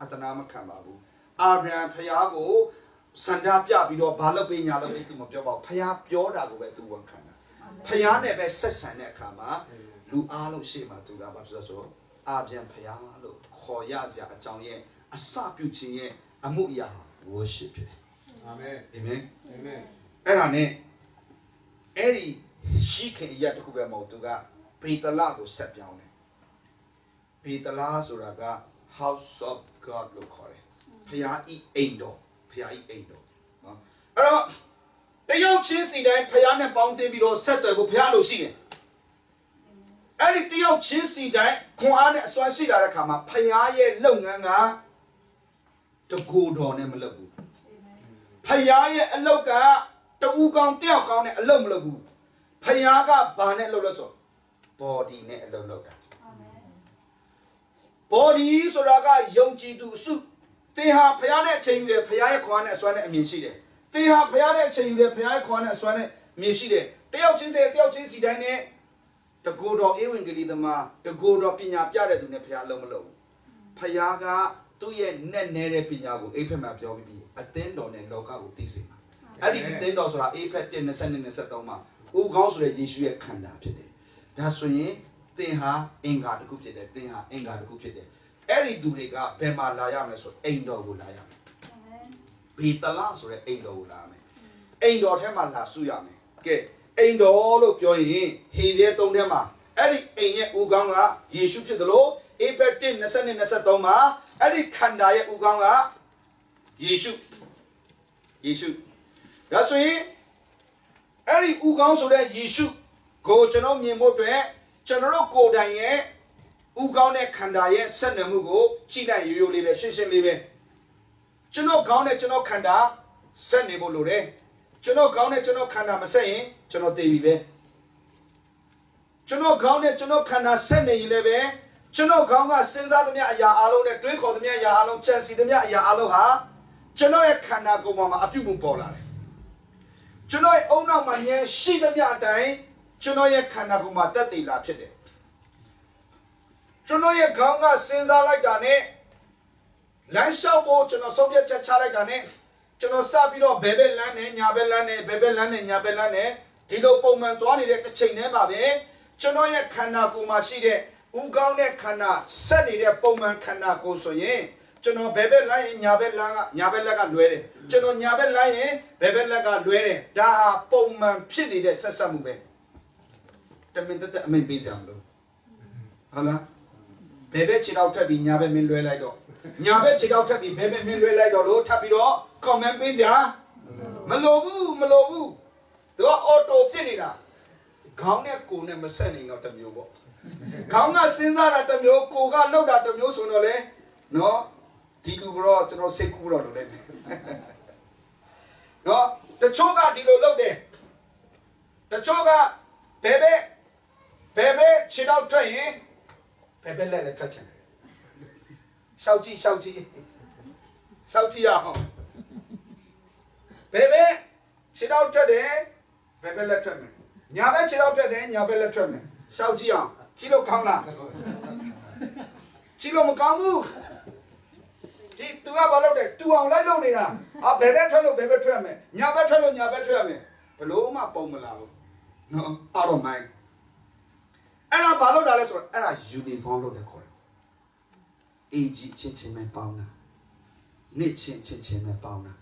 အတနာမခံပါဘူးအာဗြဟံဖျားကိုစန္ဒပြပြီးတော့ဘာလုပ်ပေးညာလုပ်ပေးသူမပြောပါဘူးဖျားပြောတာကိုပဲသူဝန်ခံတာဖျားနဲ့ပဲဆက်ဆံတဲ့အခါမှာလူအားလုံးရှေ့မှာသူကဘာဖြစ်လဲဆိုအာဗြဟံဖျားလို့ခေါ်ရစရာအကြောင်းရဲ့အစပြုခြင်းရဲ့အမှုအရာ worship ဖြစ်တယ်အာမင်အာမင်အာမင်အဲ့ဒါနဲ့အဲ့ဒီရှိခင်အရာတစ်ခုပဲမဟုတ်သူကပေတလကိုဆက်ပြောင်းတယ်ပေတလာဆိုတာက house of God လို့ခေါ်တယ်ဖျားဤအိမ်တော်ဖျားဤအိမ်တော်နော်အဲ့တော့တယောက်ချင်းစီတိုင်းဖျားနဲ့ပေါင်းတင်ပြီးတော့ဆက်သွယ်ဖို့ဖျားလို့ရှိတယ်အဲ့ဒီတယောက်ချင်းစီတိုင်းခွန်အားနဲ့အစွမ်းရှိလာတဲ့ခါမှာဖျားရဲ့လုပ်ငန်းကတကူတော်နဲ့မလုပ်ဘူးဖျားရဲ့အလုပ်ကတူကောင်းတယောက်ကောင်းနဲ့အလုပ်မလုပ်ဘူးဖျားကဘာနဲ့လုပ်လို့ဆို body နဲ့အလုပ်လုပ်တာbody ဆိုတာကယုံကြည်သူအစုသင်ဟာဖျားတဲ့အချိန်ယူတယ်ဖျားရဲ့ခွန်အားနဲ့အစွမ်းနဲ့အမြင်ရှိတယ်သင်ဟာဖျားတဲ့အချိန်ယူတယ်ဖျားရဲ့ခွန်အားနဲ့အစွမ်းနဲ့အမြင်ရှိတယ်တယောက်ချင်းစီတိုင်းနဲ့တကူတော်ဧဝံဂေလိသမားတကူတော်ပညာပြတဲ့သူနဲ့ဖျားလုံးမလုပ်ဘူးဖျားက သူ့ရဲ့နဲ့နေတဲ့ပညာကိုအိဖက်မှာပြောပြီးအသင်းတော်နဲ့လောကကိုသိစေမှာအဲ့ဒီအသင်းတော်ဆိုတာအိဖက်1 22 23မှာဦးခေါင်းဆိုတဲ့ယေရှုရဲ့ခန္ဓာဖြစ်တယ်ဒါဆိုရင်သင်ဟာအင်္ဂါတစ်ခုဖြစ်တယ်သင်ဟာအင်္ဂါတစ်ခုဖြစ်တယ်အဲ့ဒီသူတွေကဘယ်မှာလာရမလဲဆိုအိမ်တော်ကိုလာရမယ်ဘေတလဆိုတဲ့အိမ်တော်ကိုလာမယ်အိမ်တော်ထဲမှာလာစုရမယ်ကဲအိမ်တော်လို့ပြောရင်ဟေဘရဲ3ထဲမှာအဲ့ဒီအိမ်ရဲ့ဦးခေါင်းကယေရှုဖြစ်တယ်လို့အေဖက်1 22 23မှာအဲ့ဒီခန္ဓာရဲ့ဦးခေါင်းကယေရှုဒါဆိုရင်အဲ့ဒီဦးခေါင်းဆိုတဲ့ယေရှုကိုကျွန်တော်မြင်ဖို့အတွက်ကျွန်တော်တို့ကိုယ်တိုင်ရဲ့ဦးခေါင်းနဲ့ခန္ဓာရဲ့ဆက်နွယ်မှုကိုကြည့်လိုက်ရိုးလေးပဲရှင်းရှင်းလေးပဲကျွန်တော်ခေါင်းနဲ့ကျွန်တော်ခန္ဓာဆက်နေဖို့လိုတယ်ကျွန်တော်ခေါင်းနဲ့ကျွန်တော်ခန္ဓာမဆက်ရင်ကျွန်တော်သိပြီပဲကျွန်တော်ခေါင်းနဲ့ကျွန်တော်ခန္ဓာဆက်နေရင်လည်းပဲကျွန်တော်ခေါင်းကစဉ်းစားသမျှအရာအလုံးနဲ့တွေးခေါ်သမျှအရာအလုံးကြံစည်သမျှအရာအလုံးဟာကျွန်တော်ရဲ့ခန္ဓာကိုယ်ပေါ်မှာအပြုတ်မှုပေါ်လာတယ်ကျွန်တော်ရဲ့အုံနောက်မှာဉာဏ်ရှိသမျှအတိုင်းကျွန်တော်ရဲ့ခန္ဓာကိုယ်မှာတက်တည်လာဖြစ်တယ်ကျွန်တော်ရဲ့ခေါင်းကစဉ်းစားလိုက်တာနဲ့လမ်းလျှောက်ဖို့ကျွန်တော်ဆုံးဖြတ်ချက်ချလိုက်တာနဲ့ကျွန်တော်စပြီးတော့ဘယ်ဘက်လမ်းနဲ့ညာဘက်လမ်းနဲ့ဘယ်ဘက်လမ်းနဲ့ညာဘက်လမ်းနဲ့ဒီလိုပုံမှန်သွားနေတဲ့တစ်ချိန်တည်းမှာပဲကျွန်တော်ရဲ့ခန္ဓာကိုယ်မှာရှိတဲ့ဦးခေါင်းနဲ့ခန္ဓာဆက်နေတဲ့ပုံမှန်ခန္ဓာကိုယ်ဆိုရင်ကျွန်တော်ဘယ်ဘက်လမ်းရင်ညာဘက်လမ်းကညာဘက်လက်ကလွဲတယ်ကျွန်တော်ညာဘက်လမ်းရင်ဘယ်ဘက်လက်ကလွဲတယ်ဒါဟာပုံမှန်ဖြစ်နေတဲ့ဆက်ဆက်မှုပဲတမင်တက်အမိန်ပေးစရာမလိုဟုတ်လားဘယ်ဘက်ခြေထောက်ထပ်ပြီးညာဘက်မင်းလွဲလိုက်တော့ညာဘက်ခြေထောက်ထပ်ပြီးဘယ်ဘက်မင်းလွဲလိုက်တော့လို့ထပ်ပြီးတော့ comment ပေးစရာမလိုဘူးသူကအော်တိုဖြစ်နေတာခေါင်းနဲ့ကိုယ်နဲ့မဆက်နိုင်တော့တမျိုးပေါ့ခေါင်းကစဉ်းစားတာတမျိုးကိုယ်ကလှုပ်တာတမျိုးဆိုတော့လေနော်ဒီလူကတော့ကျွန်တော်စိတ်ကူးတော့လုပ်လိုက်မယ်နော်တချို့ကဒီလိုလုပ်တယ်တချို့ကဘယ်ဘက်ခြေထောက်ထွက်ရင်ဘယ်ဘက်လက်လည်းထွက်ချင်တယ်ရှောက်ကြည့်ရအောင်ဘယ်ဘက်ခြေထောက်ထွက်တယ်ဘယ်ဘက်လက်ထွက်မယ်ညာဘက်ခြေထောက်ထွက်တယ်ညာဘက်လက်ထွက်မယ်ရှောက်ကြည့်အောင်ကြည့်လို့ကောင်းလားကြည့်လို့မကောင်းဘူးကြည့်သူကဘာလုပ်တယ်တူအောင်လိုက်လုပ်နေတာဘယ်ဘက်ထွက်လို့ဘယ်ဘက်ထွက်မယ်ညာဘက်ထွက်လို့ညာဘက်ထွက်မယ်ဘလို့မှပုံမလာဘူးနော်out of mindအဲ့ဒါဘာလို့တာလဲဆိုတော့အဲ့ဒါ uniform လို့လည်းခေါ်တယ်အေဂျီချင်းပဲပေါင်းတာနှစ်ချင်းပဲပေါင်းတာ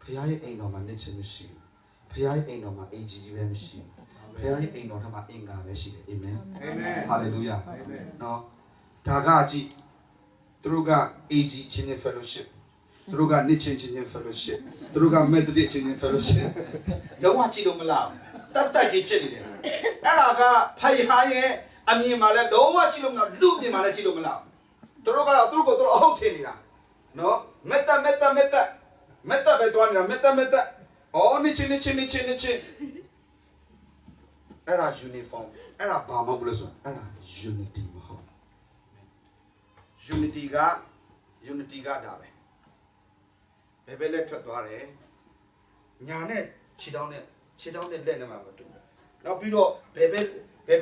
ဖခင်ရဲ့အိမ်တော်မှာနှစ်ချင်းမရှိဘူးဖခင်ရဲ့အိမ်တော်မှာအေဂျီပဲမရှိဘူးဖခင်ရဲ့အိမ်တော်ထဲမှာအင်္ဂါပဲရှိတယ်အာမင်ဟာလေလုယာနော်ဒါကကြည့်သူတို့က AG ချင်းနဲ့ fellowship သူတို့ကနှစ်ချင်း fellowship သူတို့က Methodist ချင်း fellowship လုံးဝကြည့်လို့မလားတတ်ကြီးဖြစ်နေတယ်အဲ့ဒါကဖယားရဲ့အမြင်မှာလည်းလုံးဝကြည့်လို့မလားလူအမြင်မှာလည်းကြည့်လို့မလားသူတို့ကတော့သူတို့ကိုသူတို့အဟုတ်ထင်နေတာနော်မက်တပဲသွားနေတာမက်တအော်နှစ်ချင်းအဲ့ဒါ uniform အဲ့ဒါဘာမှမဟုတ်လို့ဆိုအဲ့ဒါ unity မဟုတ်unity ကဒါပဲဘယ်လက်ထွက်သွားတယ်ညာနဲ့ခြေထောက်နဲ့လက်နဲ့မှမတူဘူးနောက်ပြီးတော့ဘယ်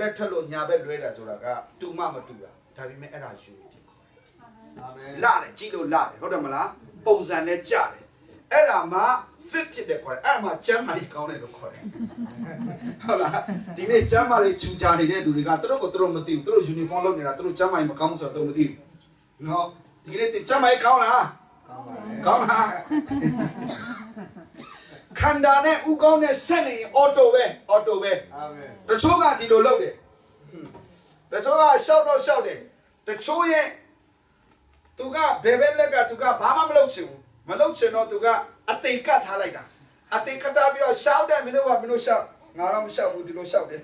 ဘက်ထွက်လို့ညာဘက်လွဲတာဆိုတာကတူမှမတူတာဒါပေမဲ့အဲ့ဒါ unity ခေါ်တယ်အာမင်လာတယ်ကြည့်လို့လာတယ်ဟုတ်တယ်မလားပုံစံနဲ့ကြတယ်အဲ့ဒါမှ fit ဖြစ်တယ်ခေါ်တယ်အဲ့ဒါမှကျမ်းမာရေးကောင်းတယ်လို့ခေါ်တယ်ဟုတ်လားဒီနေ့ကျမ်းမာရေးချူချာနေတဲ့သူတွေကသူတို့မသိဘူးသူတို့ uniform လုပ်နေတာသူတို့ကျမ်းမာရေးမကောင်းဘူးဆိုတော့သူတို့မသိဘူးနော်ဒီနေ့ကျမ်းမာရေးကောင်းလားကောင်းလားခန္ဓာနဲ့ဥကောင်းနဲ့ဆက်နေရင်အော်တိုပဲအာမင်တချို့ကဒီလိုလုပ်တယ်တချို့ကရှောက်တယ်တချို့ရဲ့သူကဘယ်ဘက်လက်ကသူကဘာမှမလုပ်ချင်တော့သူကအတိတ်ကထားလိုက်တာအတိတ်ကထားပြီးတော့ရှောက်တယ်မင်းတို့ရှောက်ငါတော့မရှောက်ဘူးဒီလိုရှောက်တယ်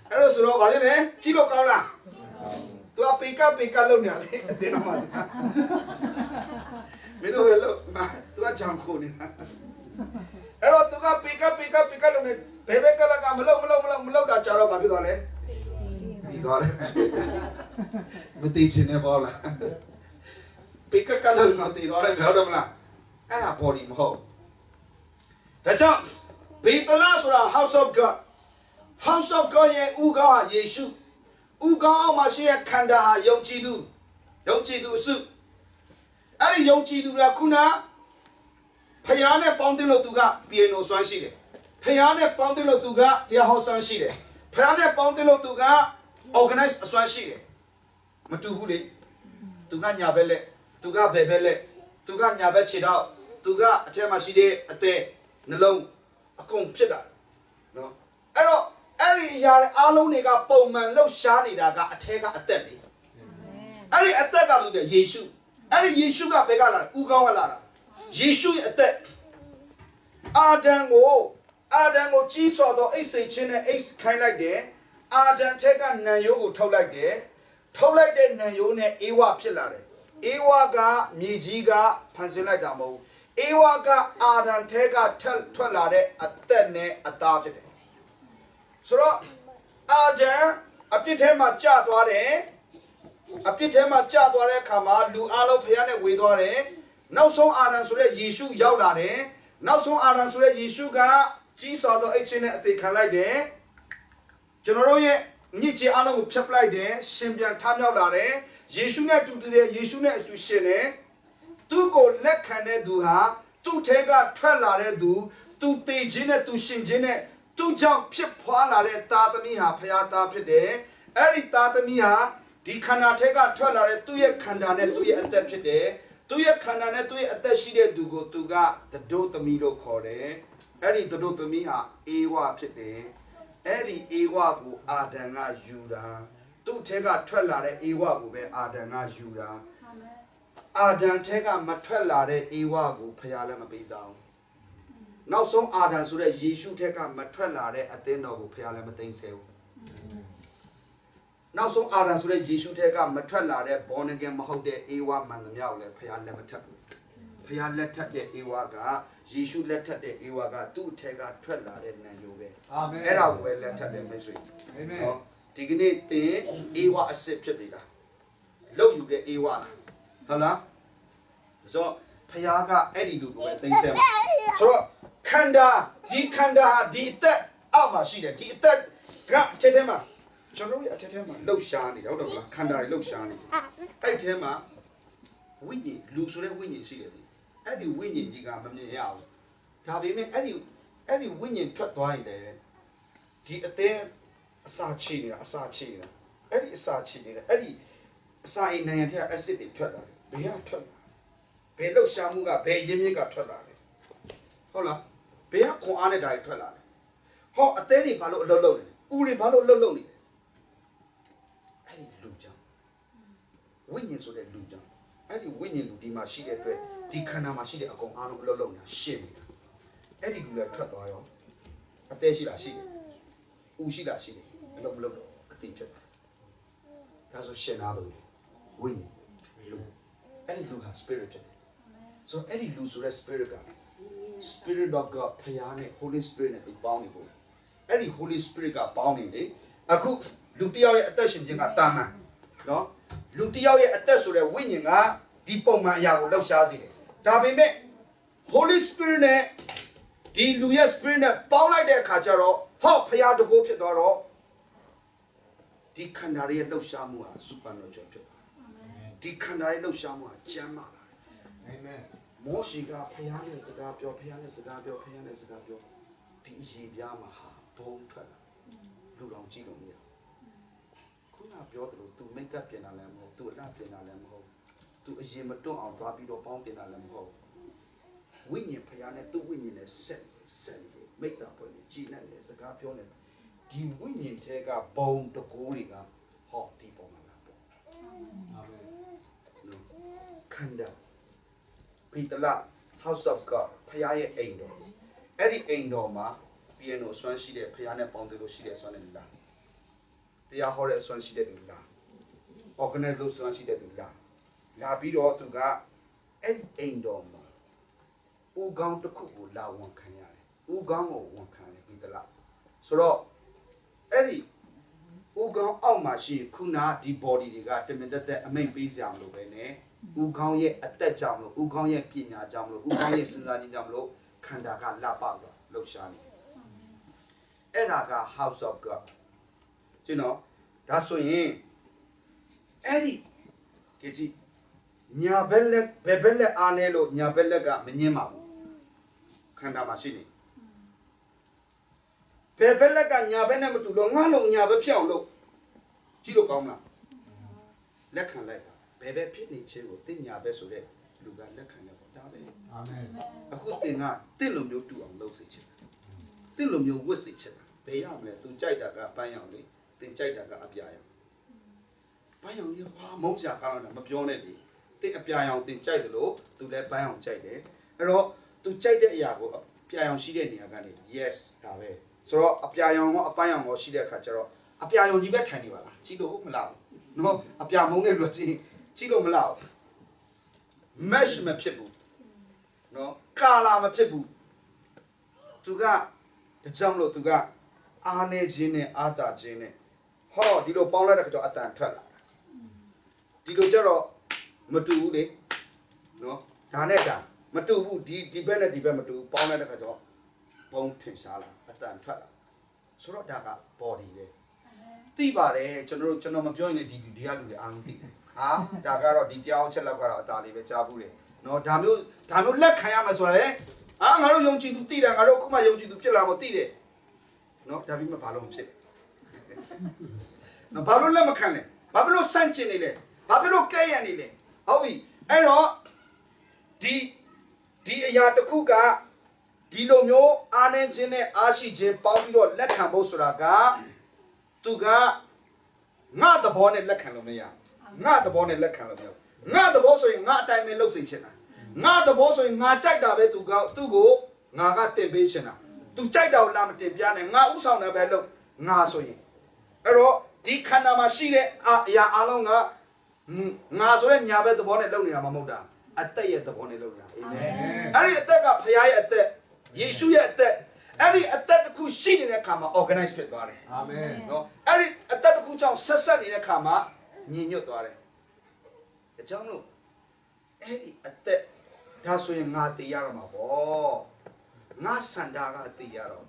အဲ့လိုဆိုတော့ဗာလဲမယ်ကြည့်လို့ကောင်းလားသူကပေကလုပ်နေလေအတင်းတော့မှမင်းတို့လည်းလို့သူကဂျန်ခိုနေတာအဲ့တော့သူကပေကလုပ်နေဘယ်ဘက်ကလကမလုပ်တာကြာတော့ဗာဖြစ်သွားလဲပြီးသွားတယ်မသိချင်နေပါလားပေကလုပ်နေတည်သွားတယ်ပြောတော့မလားအဲ့ဒါ body မဟုတ်ဒါကြောင့်ဘေတလဆိုတာ house of God ရဲ့ဥကောင်းဟာယေရှုဥကောင်းအောင်မှာရှိတဲ့ခန္ဓာဟာယုံကြည်သူ有基督是，啊你有基督啦，kuna，พยานเนี่ยป้องติโลตุกะเปียโนสวนရှိတယ်พยานเนี่ยป้องติโลตุกะတရားဟောสวนရှိတယ်พยานเนี่ยป้องติโลตุกะ organize สวนရှိတယ်မတူဘူးလေသူကညာဘက်လက်သူကဘယ်ဘက်လက်သူကညာဘက်ခြေတော့သူကအထက်မှာရှိတဲ့အသက်နှလုံးအကုန်ဖြစ်တာနော်အဲ့တော့အဲ့ဒီအရာတွေအားလုံးတွေကပုံမှန်လှုပ်ရှားနေတာကအထက်ကအသက်လေအဲ့ဒီအသက်ကလို့တဲ့ယေရှုအဲ့ဒီယေရှုကဘယ်ကလာလဲဦးကောင်းကလာတာယေရှုရဲ့အသက်အာဒံကိုကြီးစွာသောအိတ်စိတ်ချင်းနဲ့အိတ်ခိုင်းလိုက်တယ်အာဒံထက်ကနံရိုးကိုထုတ်လိုက်တယ်ထုတ်လိုက်တဲ့နံရိုးနဲ့အေဝဖြစ်လာတယ်အေဝကမြေကြီးကဖန်ဆင်းလိုက်တာမဟုတ်ဘူးအေဝကအာဒံထက်ကထွက်လာတဲ့အသက်နဲ့အသားဖြစ်တယ်ဆိုတော့အာဒံအပြစ်ထဲမှာကျသွားတယ်အပြစ်ထဲမှာကျသွားတဲ့အခါမှာလူအလုံးဖျားနဲ့ဝေသွားတယ်နောက်ဆုံးအာဒံဆိုတဲ့ယေရှုရောက်လာတယ်နောက်ဆုံးအာဒံဆိုတဲ့ယေရှုကကြီးစွာသောအိတ်ချင်းနဲ့အသေးခံလိုက်တယ်ကျွန်တော်တို့ရဲ့ညစ်ကြေးအလုံးကိုဖျက်ပလိုက်တယ်ရှင်ပြန်ထမြောက်လာတယ်ယေရှုနဲ့တူတယ်ယေရှုနဲ့အတူရှင်တယ်သူ့ကိုလက်ခံတဲ့သူဟာသူ့ထဲကထွက်လာတဲ့သူတည်ခြင်းနဲ့သူရှင်ခြင်းနဲ့သူ့ကြောင့်ဖြစ်ဖွာလာတဲ့သားသမီးဟာဖျားသားဖြစ်တယ်အဲ့ဒီသားသမီးဟာဒီခန္ဓာထဲကထွက်လာတဲ့သူ့ရဲ့ခန္ဓာနဲ့သူ့ရဲ့အသက်ဖြစ်တယ်သူ့ရဲ့ခန္ဓာနဲ့သူ့ရဲ့အသက်ရှိတဲ့သူကိုသူကသတို့သမီးလို့ခေါ်တယ်အဲ့ဒီသတို့သမီးဟာအေဝဖြစ်တယ်အဲ့ဒီအေဝကိုအာဒံကယူတာသူ့ထဲကထွက်လာတဲ့အေဝကိုပဲအာဒံကယူတာအာဒံထဲကမထွက်လာတဲ့အေဝကိုဖျားလည်းမပေးစားဘူးနောက်ဆုံးအာဒံဆိုတဲ့ယေရှုထဲကမထွက်လာတဲ့အသင်းတော်ကိုဖျားလည်းမသိမ်းဆဲဘူးနောက်ဆုံးအာဒံဆိုတဲ့ယေရှုထဲကမထွက်လာတဲ့ဘောနဂင်မဟုတ်တဲ့အေဝမှန်သမျှကိုလည်းဖျားလက်မထပ်ဘူးဖျားလက်ထပ်တဲ့အေဝကယေရှုလက်ထပ်တဲ့အေဝကသူ့ထဲကထွက်လာတဲ့နံရိုးပဲအာမင်အဲ့ဒါကိုပဲလက်ထပ်တယ်မိတ်ဆွေအာမင်ဒီကနေ့သင်အေဝအစစ်ဖြစ်ပြီလားလောက်ယူတဲ့အေဝလားဟုတ်လားဆိုတော့ဖျားကအဲ့ဒီလူကိုပဲသိမ်းဆဲမှာဆိုတော့ခန္ဓာဒီခန္ဓာဟာဒီအသက်အောက်မှာရှိတယ်ဒီအသက်ကတစ်ထဲမှာကျွန်တော်ရဲ့အထက်ထဲမှာလှုပ်ရှားနေတယ်ဟုတ်တယ်မလားခန္ဓာတွေလှုပ်ရှားနေတယ်အဲ့ထဲမှာဝိညာဉ်လူဆိုတဲ့ဝိညာဉ်ရှိတယ်ဒီအဲ့ဒီဝိညာဉ်ကြီးကမမြင်ရဘူးဒါပေမဲ့အဲ့ဒီဝိညာဉ်ထွက်သွားရင်တည်းဒီအသင်းအစာချေနေတာအဲ့ဒီအစာချေနေတာအဲ့ဒီအစာအိမ်နိုင်ရတဲ့အက်ဆစ်တွေထွက်လာတယ်ဘယ်ကထွက်လာဘယ်လှုပ်ရှားမှုကဘယ်ရင်းမြစ်ကထွက်လာလဲဟုတ်လားဘယ်ကခွန်အားနဲ့ဓာတ်တွေထွက်လာလဲဟောအသေးတွေဘာလို့အလုပ်လုပ်နေလဲဦးတွေဘာလို့အလုပ်လုပ်နေလဲအဲ့ဒီလူကြောင့်ဝိညာဉ်ဆိုတဲ့လူကြောင့်အဲ့ဒီဝိညာဉ်လူဒီမှာရှိတဲ့အတွက်ဒီခန္ဓာမှာရှိတဲ့အကုန်အားလုံးအလုပ်လုပ်နေတာရှင်းနေတာအဲ့ဒီလူလည်းထွက်သွားရောအသေးရှိလားရှိတယ်ဦးရှိလားရှိတယ်အလုပ်မလုပ်တော့အသေးဖြစ်သွားဒါဆိုရှင်းသားဘူးလေဝိညာဉ်လူအဲ့ဒီလူဟာ spirit ဖြစ်တယ်ဆိုတော့အဲ့ဒီလူဆိုတဲ့ spirit က spirit of God ဖျားနဲ့ Holy Spirit နဲ့သူပေါင်းနေဖို့အဲ့ဒီ Holy Spirit ကပေါင်းနေလေအခုလူတစ်ယောက်ရဲ့အသက်ရှင်ခြင်းကတာမန်နော်လူတစ်ယောက်ရဲ့အသက်ဆိုတဲ့ဝိညာဉ်ကဒီပုံမှန်အရာကိုလှုပ်ရှားစေတယ်ဒါပေမဲ့ Holy Spirit နဲ့ဒီလူရဲ့ spirit နဲ့ပေါင်းလိုက်တဲ့အခါကျတော့ဟောဖျားတကိုးဖြစ်သွားတော့ဒီခန္ဓာရဲ့လှုပ်ရှားမှုဟာ supernatural ဖြစ်သွားဒီခန္ဓာရဲ့လှုပ်ရှားမှုဟာကျမ်းမာလာအာမင်မောရှိကဖျားနဲ့စကားပြောဒီအရေးပြားမှာဟာဘုံထွက်လာလူတော်ကြည့်လို့မရခုနပြောသလို तू မိတ်ကပ်ပြင်တာလည်းမဟုတ် तू အလှပြင်တာလည်းမဟုတ် तू အရင်မတွန့်အောင်သွားပြီးတော့ပေါင်းတင်တာလည်းမဟုတ်ဝိညာဉ်ဖျားနဲ့သူ့ဝိညာဉ်နဲ့ဆက်မိတ်တာပေါ်နေကြည်နဲ့စကားပြောနေဒီဝိညာဉ်ထဲကဘုံတကိုးတွေကဟောဒီပုံမှာလာပေါ့အာမင်ခန္ဓာပိတလာ House of God ဖျားရဲ့အိမ်တော်အဲ့ဒီအိမ်တော်မှာပြန်လို့ဆွမ်းရှိတဲ့ဖျားနဲ့ပေါင်းတယ်လို့ရှိတဲ့ဆွမ်းနဲ့လားတရားဟောတဲ့ဆွမ်းရှိတဲ့သူလား organize လို့ဆွမ်းရှိတဲ့သူလားလာပြီးတော့သူကအဲ့ဒီအိမ်တော်မှာဦးခေါင်းတစ်ခုကိုလာဝန်ခံရတယ်ဦးခေါင်းကိုဝန်ခံတယ်ပိတလာဆိုတော့အဲ့ဒီဦးခေါင်းအောက်မှာရှိခုနဒီ body တွေကတမင်သက်အမိတ်ပေးစရာမလိုပဲနဲ့ဦးခေါင်းရဲ့အသက်ကြောင့်လို့ဦးခေါင်းရဲ့ပညာကြောင့်လို့ဦးခေါင်းရဲ့စဉ်းစားခြင်းကြောင့်လို့ခန္ဓာကလှပတော့လှုပ်ရှားနေအဲ့ဒါက House of God ကျွန်တော်ဒါဆိုရင်အဲ့ဒီ Kiji nya belle anelo nya belle ga menyema khanda ma shi ni belle ga nya be ne matu lo nga lo nya be phyaw lo ji lo kaung la let khan lai bebe phit ni chin ko tin nya be so de lu ga let khan ne ko da be amen aku tin nga tin lo myo tu ang lo sei chin tin lo myo wit sei chin be ya me tu jai da ga ban yaw ni tin jai da ga a pya yaw ban yaw ni ha mong sia ka la ma pyo ne ni tin a pya yaw tin jai de lo tu le ban yaw jai de ai ro tu jai de aya ko a pya yaw shi de ni ga ni yes da be so ro a pya yaw ko a ban yaw ko shi de kha cha ro a pya yaw ji be thai ni ba la ji lo ma la no a pya mong ne lo ji lo ma la mesh မဖြစ်ဘူးเนาะကာလာမဖြစ်ဘူးသူကတကြောင်လို့သူကအားနေခြင်းနဲ့အာတာခြင်းနဲ့ဟောဒီလိုပေါင်းလိုက်တဲ့ခါကျတော့အတန်ထွက်လာဒီလိုကြတော့မတူဘူးလေเนาะဒါနဲ့ဒါမတူဘူးဒီဘက်နဲ့ဒီဘက်မတူပေါင်းလိုက်တဲ့ခါကျတော့ဘုံထင်ရှားလာအတန်ထွက်လာဆိုတော့ဒါက body ပဲသိပါတယ်ကျွန်တော်မပြောရင်ဒီကလူတွေအားလုံးသိတယ်ဟာဒါကတော့ဒီတရားအောင်ချက်လောက်ကတော့အတားလေးပဲကြားဘူးလေနော်ဒါမျိုးလက်ခံရမှာဆိုတာလေအာငါတို့ယုံကြည်သူသိတယ်ငါတို့အခုမှယုံကြည်သူဖြစ်လာမှသိတယ်နော်ဒါပြီးမှဘာလို့မဖြစ်နော်ဘာလို့လက်မခံလဲဘာဖြစ်လို့စန့်ကျင်နေလဲဘာဖြစ်လို့ကဲ့ရဲ့နေလဲဟုတ်ပြီအဲ့တော့ဒီအရာတစ်ခုကဒီလိုမျိုးအားနေခြင်းနဲ့အားရှိခြင်းပေါင်းပြီးတော့လက်ခံဖို့ဆိုတာကသူကငါသဘောနဲ့လက်ခံလို့မရငါသဘောနဲ့လက်ခံလို့မရငါသဘောဆိုရင်ငါအတိုင်းပဲလုပ်စေချင်တာငါသဘောဆိုရင်ငါကြိုက်တာပဲသူ့ကိုငါကတင်ပေးချင်တာသူကြိုက်တာကိုလာမတင်ပြနဲ့ငါဥဆောင်တယ်ပဲလုပ်ငါဆိုရင်အဲ့တော့ဒီခန္ဓာမှာရှိတဲ့အရာအလုံးကငါဆိုတဲ့ညာဘက်သဘောနဲ့လုပ်နေတာမဟုတ်တာအသက်ရဲ့သဘောနဲ့လုပ်နေတာအာမင်အဲ့ဒီအသက်ကဖခင်ရဲ့အသက်ယေရှုရဲ့အသက်အဲ့ဒီအသက်တစ်ခုရှိနေတဲ့အခါမှာ organize ဖြစ်သွားတယ်အာမင်နော်အဲ့ဒီအသက်တစ်ခုကြောင့်ဆက်ဆက်နေတဲ့အခါမှာညီညွတ်သွားတယ်အကြောင်းလို့အဲ့ဒီအသက်ဒါဆိုရင်ငါတည်ရတော့မှာပေါ့ငါစန္ဒာကတည်ရတော့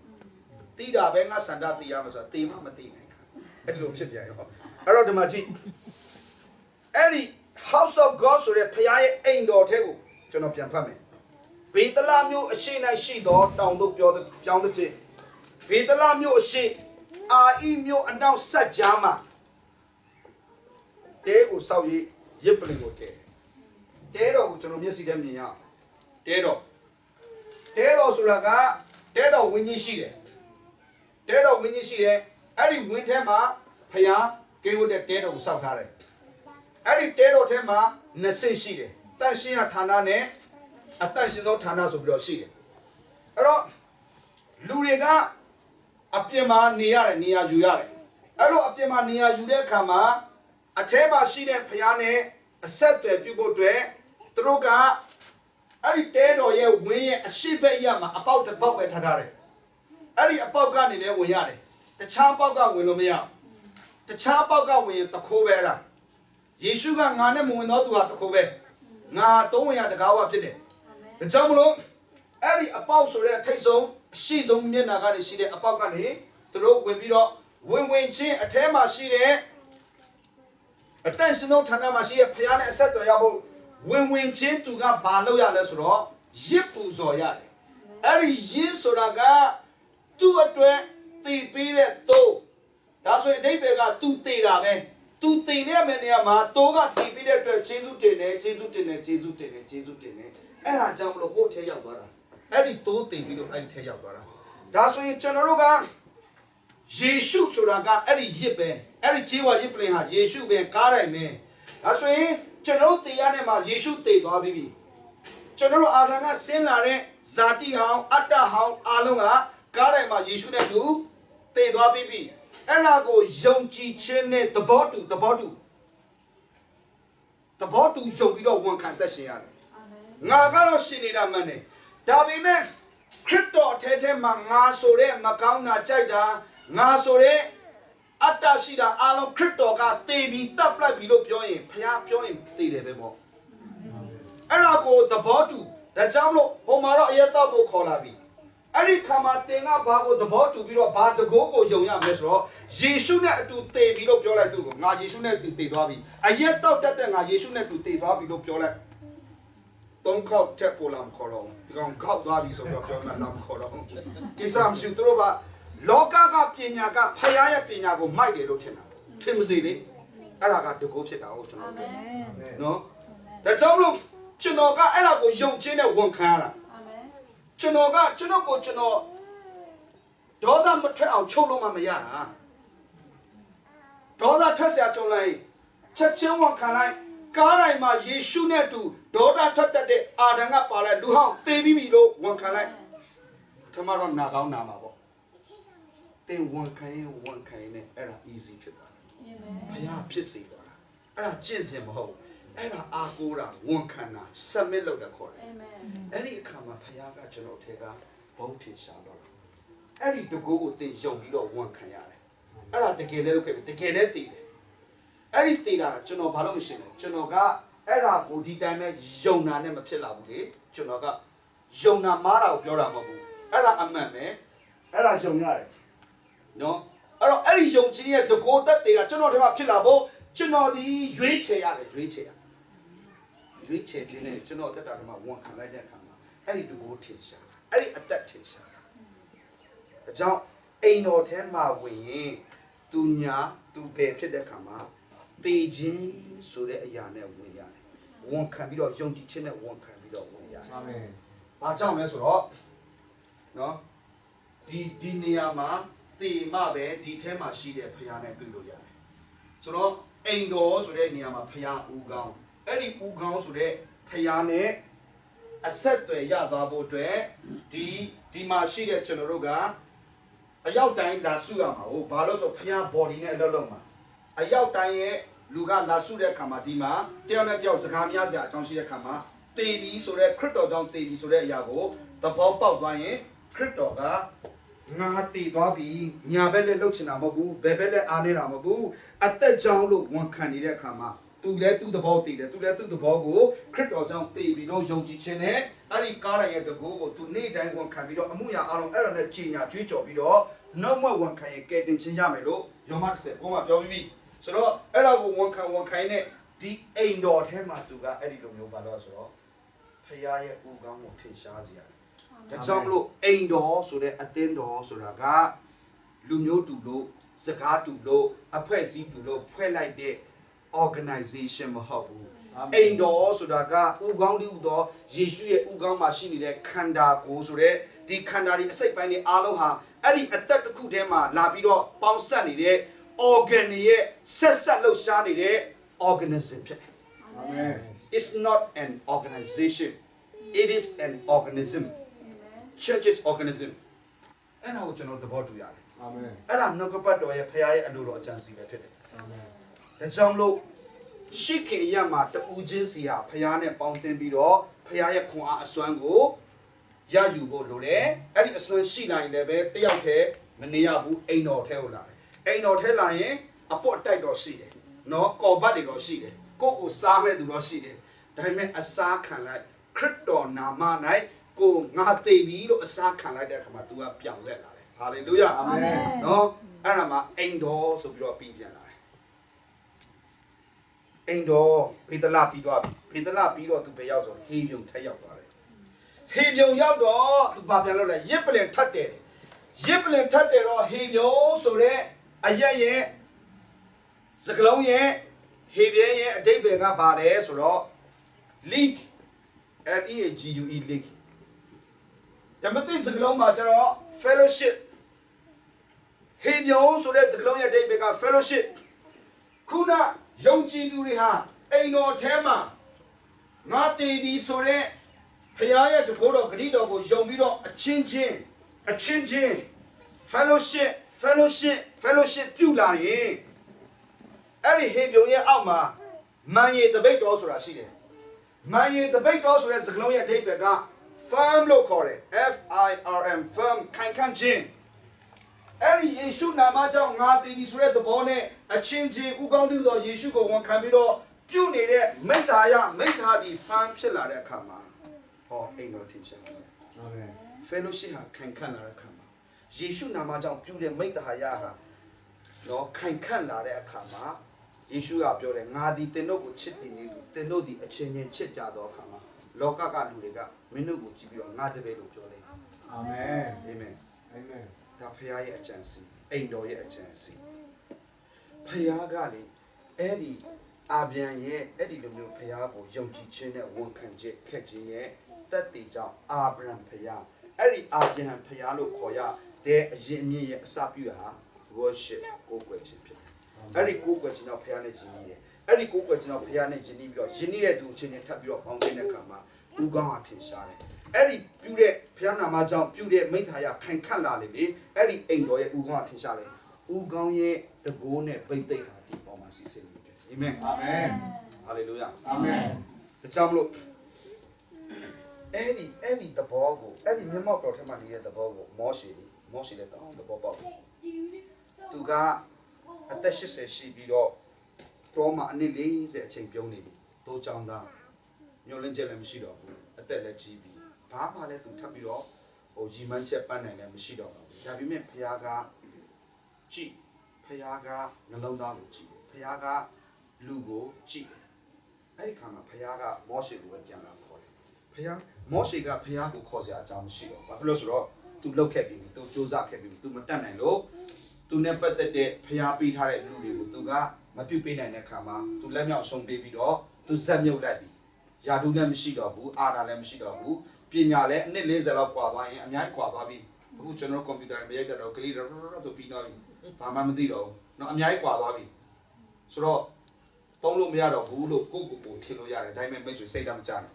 တည်တာပဲငါစန္ဒာတည်ရမှာဆိုတာတည်မှမတည်နိုင်ဘူးအဲ့လိုဖြစ်ပြန်ရောအဲ့တော့ဒီမှာကြည့်အဲ့ဒီ House of God ဆိုတဲ့ဖခင်ရဲ့အိမ်တော်ထဲကိုကျွန်တော်ပြန်ဖတ်မယ်ဘေသလမြို့အရှိ၌ရှိသောတောင်တို့ပြောင်းတဲ့ဘေသလမြို့အရှိအာဣမြို့အနောက်ဆက်ကြားမှာတဲကိုစောက်ရစ်ပလင်ကိုတဲတော်ကိုကျွန်တော်မျက်စိထဲမြင်ရတဲတော်ဆိုတာကတဲတော်ဝင်းကြီးရှိတယ်အဲ့ဒီဝင်းထဲမှာဖျားကင်းဝတ်တဲ့တဲတော်ကိုစောက်ထားတယ်အဲ့ဒီတဲတော်ထဲမှာနှစ်ဆင့်ရှိတယ်တန်ရှင်းရဌာနနဲ့အတန်ရှင်းသောဌာနဆိုပြီးတော့ရှိတယ်အဲ့တော့လူတွေကအပြင်မှာနေရတယ်နေရာယူရတယ်အဲ့လိုအပြင်မှာနေရာယူတဲ့အခါမှာအထဲမှာရှိတဲ့ဖျားနဲ့အဆက်အသွယ်ပြုဖို့အတွက်သူတို့ကအဲ့ဒီတဲတော်ရဲ့ဝင်းရဲ့အရှိဘက်ရမှာအပေါက်တစ်ပေါက်ပဲထားထားတယ်အဲ့ဒီအပေါက်ကနေလည်းဝင်ရတယ်တခြားပေါက်ကဝင်လို့မရတခြားပေါက်ကဝင်ရင်တခိုးပဲလားယေရှုကငါနဲ့မဝင်တော့သူဟာတခိုးပဲငါသုံးဝင်ရတကားဝဖြစ်တယ်ဒါကြောင့်မလို့အဲ့ဒီအပေါက်ဆိုတဲ့အထိတ်ဆုံးအရှိဆုံးမျက်နှာကနေရှိတဲ့အပေါက်ကနေသူတို့ဝင်ပြီးတော့ဝင်ချင်းအထဲမှာရှိတဲ့အတန်ရှင်တို့ဌာနမှာရှိတဲ့ဖခင်နဲ့အဆက်အသွယ်ရဖို့ဝင်ချင်းသူကဘာလုပ်ရလဲဆိုတော့ရစ်ပူဇော်ရတယ်အဲ့ဒီရစ်ဆိုတာကသူ့အတွက်တည်ပြီးတဲ့တိုးဒါဆိုရင်အဓိပ္ပာယ်ကသူတည်တာပဲသူတည်တဲ့နေရာမှာတိုးကတည်ပြီးတဲ့အတွက်ယေရှုတင်တယ်အဲ့ဒါကြောင့်မလို့ဟိုထဲရောက်သွားတာအဲ့ဒီတိုးတည်ပြီးတော့အဲ့ဒီထဲရောက်သွားတာဒါဆိုရင်ကျွန်တော်တို့ကယေရှုဆိုတာကအဲ့ဒီရစ်ပဲအဲ့ဒီခြေဝါရစ်ပလင်ဟာယေရှုပဲကားတိုင်းပဲဒါဆိုရင်ကျွန်တော်တို့တရားနဲ့မှာယေရှုတည်သွားပြီကျွန်တော်တို့အာရန်ကဆင်းလာတဲ့ဇာတိဟောင်းအတ္တဟောင်းအားလုံးကကားတိုင်းမှာယေရှုနဲ့သူတည်သွားပြီအဲ့ဒါကိုယုံကြည်ခြင်းနဲ့သဘောတူယုံပြီးတော့ဝန်ခံသက်ရှင်ရတယ်ငါကတော့ရှင်နေတာမှန်တယ်ဒါပေမဲ့ခရစ်တော်ထဲမှာငါဆိုတဲ့မကောင်းတာကြိုက်တာငါဆိုတဲ့အတ္တရှိတာအားလုံးခရစ်တော်ကတည်ပြီးတပ်ပလိုက်ပြီလို့ပြောရင်ဖခင်ပြောရင်တည်တယ်ပဲပေါ့အဲ့ဒါကိုသဘောတူဒါကြောင့်မလို့ဟိုမှာတော့အယက်တော့ကိုခေါ်လာပြီ အဲ့ဒီခါမှာတင်ကဘာကိုသဘောတူပြီးတော့ဘာတကိုးကိုယုံရမယ်ဆိုတော့ယေရှုနဲ့အတူတည်ပြီးတော့ပြောလိုက်သူ့ကိုငါယေရှုနဲ့တည်သွားပြီအရက်တော့တက်တဲ့ငါယေရှုနဲ့တူတည်သွားပြီလို့ပြောလိုက်သုံးခေါက်တက်ပေါ်လာမခေါ်တော့ဒီကောင်ခောက်သွားပြီဆိုတော့ပြောမှလာမခေါ်တော့ကိစ္စမရှိသူတို့ကလောကကပညာကဖခင်ရဲ့ပညာကိုမိုက်တယ်လို့ထင်တာထင်မစေလေအဲ့ဒါကတကိုးဖြစ်တာဟုတ်ကျွန်တော်နော်ဒါကြောင့်လို့ကျွန်တော်ကအဲ့ဒါကိုယုံခြင်းနဲ့ဝန်ခံရတာကျွန်တော်ကိုဒေါသမထွက်အောင်ချုပ်လို့မှမရတာဒေါသထွက်เสียကြုံလိုက်ချက်ချင်းဝန်ခံလိုက်ကားတိုင်းမှာယေရှုနဲ့တူဒေါသထွက်တတ်တဲ့အာဒံကပါလိုက်လူဟောင်းသေပြီးပြီလို့ဝန်ခံလိုက်ထမတော့နာကောင်းနာမှာပေါ့တင်ဝန်ခံရင်နဲ့အဲ့ဒါ easy ဖြစ်သွားတယ်ဘုရားဖြစ်စေသွားတာအဲ့ဒါကျင့်စဉ်မဟုတ်အဲ့ဒါအာကိုးတာဝန်ခံတာ submit လုပ်တာခေါ်တယ်အဲ့ဒီအခါမှာဘုရားကကျွန်တော်ထဲကဘုန်းထင်ရှားတော့အဲ့ဒီတကူကိုသင်ယုံပြီးတော့ဝန်ခံရတယ်အဲ့ဒါတကယ်လဲလုပ်ခဲ့ပြီတကယ်လဲတည်တယ်အဲ့ဒီတည်တာကျွန်တော်ဘာလို့မရှင်းလဲကျွန်တော်ကအဲ့ဒါကိုဒီတိုင်းပဲယုံနာနဲ့မဖြစ်လာဘူးလေကျွန်တော်ကယုံနာမားတာကိုပြောတာမဟုတ်ဘူးအဲ့ဒါအမှန်ပဲအဲ့ဒါယုံရတယ်နော်အဲ့တော့အဲ့ဒီယုံကြည်ရဲ့တကူသက်တွေကကျွန်တော်ထဲမှာဖြစ်လာဖို့ကျွန်တော်ဒီရွေးချယ်ခြင်းနဲ့ကျွန်တော်တက်တာကမှဝန်ခံလိုက်တဲ့အခါမှာအဲ့ဒီတကူထင်ရှားအဲ့ဒီအသက်ထင်ရှားအကြောင်းအိမ်တော်ထဲမှာဝင်ရင်သူညာသူပဲဖြစ်တဲ့ခါမှာတေခြင်းဆိုတဲ့အရာနဲ့ဝင်ရတယ်ဝန်ခံပြီးတော့ယုံကြည်ခြင်းနဲ့ဝန်ခံပြီးတော့ဝင်ရတယ်အာမင်။ဘာကြောင့်လဲဆိုတော့နော်ဒီနေရာမှာတေမပဲဒီထဲမှာရှိတဲ့ဖခင်နဲ့တွေ့လို့ရတယ်ဆိုတော့အိမ်တော်ဆိုတဲ့နေရာမှာဖခင်ဦးကောင်းအဲ့ဒီဦးကောင်းဆိုတဲ့ဖခင်နဲ့အဆက်အသွယ်ရသွားဖို့အတွက်ဒီမှာရှိတဲ့ကျွန်တော်တို့ကအရောက်တိုင်းလာစုရမှာဟုတ်ဘာလို့ဆိုဖျား body နဲ့အလုပ်လုပ်မှာအရောက်တိုင်းရဲ့လူကလာစုတဲ့အခါမှာဒီမှာတယောက်နဲ့တယောက်စကားများစရာအကြောင်းရှိတဲ့အခါမှာတေဒီဆိုတဲ့ခရစ်တော်ကြောင့်တေဒီဆိုတဲ့အရာကိုသဘောပေါက်သွားရင်ခရစ်တော်ကငါတေသွားပြီညာဘက်နဲ့လှုပ်ချင်တာမဟုတ်ဘူးဘယ်ဘက်နဲ့အားနေတာမဟုတ်ဘူးအသက်ကြောင့်လို့ဝန်ခံနေတဲ့အခါမှာသူလည်းသူ့သဘောတည်တယ်သူလည်းသူ့သဘောကိုခရစ်တော်ကြောင့်တည်ပြီးတော့ယုံကြည်ခြင်းနဲ့အဲ့ဒီကားတိုင်းရဲ့တကူကိုသူနေ့တိုင်းဝန်ခံပြီးတော့အမှုရာအလုံးအဲ့ဒါနဲ့ကြီးညာကြွေးကြော်ပြီးတော့နောက်မှဝန်ခံရင်ကဲတင်ခြင်းရမယ်လို့ယောမ30ကိုမှပြောပြီးပြီဆိုတော့အဲ့ဒါကိုဝန်ခံနဲ့ဒီအိမ်တော်ထဲမှာသူကအဲ့ဒီလိုမျိုးပါတော့ဆိုတော့ဖခင်ရဲ့ဦးကောင်းကိုထင်ရှားစေရတယ်ဒါကြောင့်မလို့အိမ်တော်ဆိုတဲ့အသင်းတော်ဆိုတာကလူမျိုးတူလို့စကားတူလို့အဖွဲ့အစည်းတူလို့ဖွဲ့လိုက်တဲ့organization မဟုတ်ဘူးအိမ်တော်ဆိုတာကဥကောင်းတူသောယေရှုရဲ့ဥကောင်းမှာရှိနေတဲ့ခန္ဓာကိုယ်ဆိုတဲ့ဒီခန္ဓာတွေအစိတ်ပိုင်းတွေအားလုံးဟာအဲ့ဒီအသက်တစ်ခုထဲမှာလာပြီးတော့ပေါင်းစပ်နေတဲ့ organ ရဲ့ဆက်လှုပ်ရှားနေတဲ့ organism ဖြစ်တယ် Amen It's not an organization it is an organism Church is organism အဲ့ဒါကိုကျွန်တော်သဘောတူရတယ် Amen အဲ့ဒါနှုတ်ကပတ်တော်ရဲ့ဖခင်ရဲ့အလိုတော်အကြံစီပဲဖြစ်တယ် Amenဒါကြောင့်လို့ရှိခင်ရမှာတူးချင်းစီဟာဖခင်နဲ့ပေါင်းသင်းပြီးတော့ဖခင်ရဲ့ခွန်အားအစွမ်းကိုရယူဖို့လိုတယ်အဲ့ဒီအစွမ်းရှိနိုင်လည်းပဲတယောက်တည်းမနေရဘူးအိမ်တော်ထဲကိုလာတယ်အိမ်တော်ထဲလာရင်အပေါ့တိုက်တော်ရှိတယ်နော်ကော်ဘတ်တွေတော့ရှိတယ်ကိုယ့်ကိုစားမဲ့သူတော့ရှိတယ်ဒါပေမဲ့အစားခံလိုက်ခရစ်တော်နာမ၌ကိုငါသိပြီလို့အစားခံလိုက်တဲ့အခါမှာ तू ကပြောင်းလဲလာတယ်ဟာလေလုယာအာမင်နော်အဲ့ဒါမှာအိမ်တော်ဆိုပြီးတော့ပြီးပြန်လာအိမ်တော်ဖေတလပြီးသွားပြီဖေတလပြီးတော့သူပဲရောက်ဆိုဟေးပြုံထက်ရောက်သွားတယ်ဟေးပြုံရောက်တော့သူဘာပြန်လုပ်လဲရစ်ပလင်ထတ်တယ်တော့ဟေးပြုံဆိုတဲ့အရက်ရဲ့စကလုံးရဲ့ဟေးပြဲရဲ့အတိတ်ဘယ်ကဘာလဲဆိုတော့ leak L-E-A-G-U-E leak ဓမ္မတိစကလုံးမှာကျတော့ fellowship ဟေးပြုံဆိုတဲ့စကလုံးရဲ့အတိတ်ဘယ်က fellowship ခုနယုံကြည်သူတွေဟာအိမ်တော်ထဲမှာငါတည်ဒီဆိုတဲ့ဖခင်ရဲ့တကိုးတော်ဂရုတော်ကိုယုံပြီးတော့အချင်းချင်း fellowship ပြုလာရင်အဲ့ဒီဟေပြုံရဲ့အောက်မှာမန်ရည်တပိတ်တော်ဆိုတာရှိတယ်မန်ရည်တပိတ်တော်ဆိုတဲ့စကားလုံးရဲ့အဓိပ္ပာယ်က firm လို့ခေါ်တယ် F-I-R-M firm ခိုင်ခန့်ခြင်းအဲ့ဒီယေရှုနာမကြောင့်ငါတည်ဒီဆိုတဲ့သဘောနဲ့အချင်းချင်းဥကောင်းတူသောယေရှုကိုဝန်ခံပြီးတော့ပြုနေတဲ့မိသားဒီ firm ဖြစ်လာတဲ့အခါမှာဟောအိမ်တော်ထင်ရှားတယ်အာမင် fellowship ဟာခိုင်ခန့်လာတဲ့အခါမှာယေရှုနာမကြောင့်ပြုတဲ့မိတ္တဟာယဟာနော်ခိုင်ခန့်လာတဲ့အခါမှာယေရှုကပြောတယ်ငါဒီတင်တို့ကိုချစ်တယ်နေလို့တင်တို့ဒီအချင်းချင်းချစ်ကြသောအခါမှာလောကကလူတွေကမင်းတို့ကိုကြည့်ပြီးတော့ငါတပည့်လို့ပြောတယ်အာမင်အာမင်အာမင်ဒါဖခင်ရဲ့အကြံစီအိမ်တော်ရဲ့အကြံစီဖခင်ကလေအဲ့ဒီအာဗြံရဲ့အဲ့ဒီလိုမျိုးဖခင်ကိုယုံကြည်ခြင်းနဲ့ဝန်ခံခြင်းခက်ခြင်းရဲ့တက်တည်ကြောင့်အာဗြံဖခင်အဲ့ဒီအာဗြံဖခင်လို့ခေါ်ရတဲ့အရင်အမြင့်ရဲ့အစပြုတာ worship ကိုယ်ွယ်ခြင်းဖြစ်တယ်အဲ့ဒီကိုယ်ွယ်ခြင်းတော့ဖခင်နဲ့ယဉ်နီးတယ်အဲ့ဒီကိုယ်ွယ်ခြင်းတော့ဖခင်နဲ့ယဉ်နီးပြီးတော့ယဉ်နီးတဲ့သူချင်းနဲ့ထပ်ပြီးတော့ပေါင်းတဲ့အခါမှာဥကောင်းအထင်ရှားတယ်အဲ့ဒီပြုတဲ့ဖခင်နာမကြောင့်ပြုတဲ့မိသားရခိုင်ခန့်လာလေလေအဲ့ဒီအိမ်တော်ရဲ့ဥကောင်းအထင်ရှားတယ်ဥကောင်းရဲ့တကိုးနဲ့ပိတ်သိက်ဟာဒီပေါ်မှာစီစဉ်နေတယ်အာမင်အာမင်ဟာလေလုယာအာမင်ဒါကြောင့်မလို့အဲ့ဒီသဘောကိုအဲ့ဒီမျက်မှောက်တော်ထဲမှာနေတဲ့သဘောကိုမောရှေလည်းတောင်းသဘောပေါက်သူကအသက်80ရှိပြီးတော့တော်မှာအနည်း40အချိန်ပြုံးနေပြီတိုးချောင်းသားညှို့လင်းချက်လည်းမရှိတော့ဘူးအသက်လည်းကြီးပြီဘာမှလည်းသူထပ်ပြီးတော့ဟိုရီမန်းချက်ပန်းနိုင်လည်းမရှိတော့ဘူးဒါပေမဲ့ဖခင်ကကြည့်ဖခင်ကနှလုံးသားကိုကြည့်ဖခင်ကလူကိုကြည့်အဲ့ဒီခါမှာဖခင်ကမောရှေကိုပဲပြန်လာခေါ်တယ်ဖခင်မောရှေကဖခင်ကိုခေါ်စရာအကြောင်းမရှိတော့ဘာဖြစ်လို့ဆိုတော့သူလှုပ်ခဲ့ပြီသူစူးစမ်းခဲ့ပြီသူမတတ်နိုင်လို့သူနဲ့ပတ်သက်တဲ့ဖျားပေးထားတဲ့လူတွေကိုသူကမပြုတ်ပေးနိုင်တဲ့ခါမှာသူလက်မြောက်ဆုံးပေးပြီးတော့သူဇက်မြုပ်လိုက်ပြီယာတုလည်းမရှိတော့ဘူးအာတာလည်းမရှိတော့ဘူးပညာလည်းအနည်း40လောက်ကွာသွားရင်အများကြီးကွာသွားပြီအခုကျွန်တော်ကွန်ပျူတာမရိုက်တော့ကလေးတော့ဆိုပြီးတော့ဘာမှမသိတော့ဘူးเนาะအများကြီးကွာသွားပြီဆိုတော့သုံးလို့မရတော့ဘူးလို့ကိုထင်လို့ရတယ်ဒါပေမဲ့မိတ်ဆွေစိတ်ဓာတ်မကြနဲ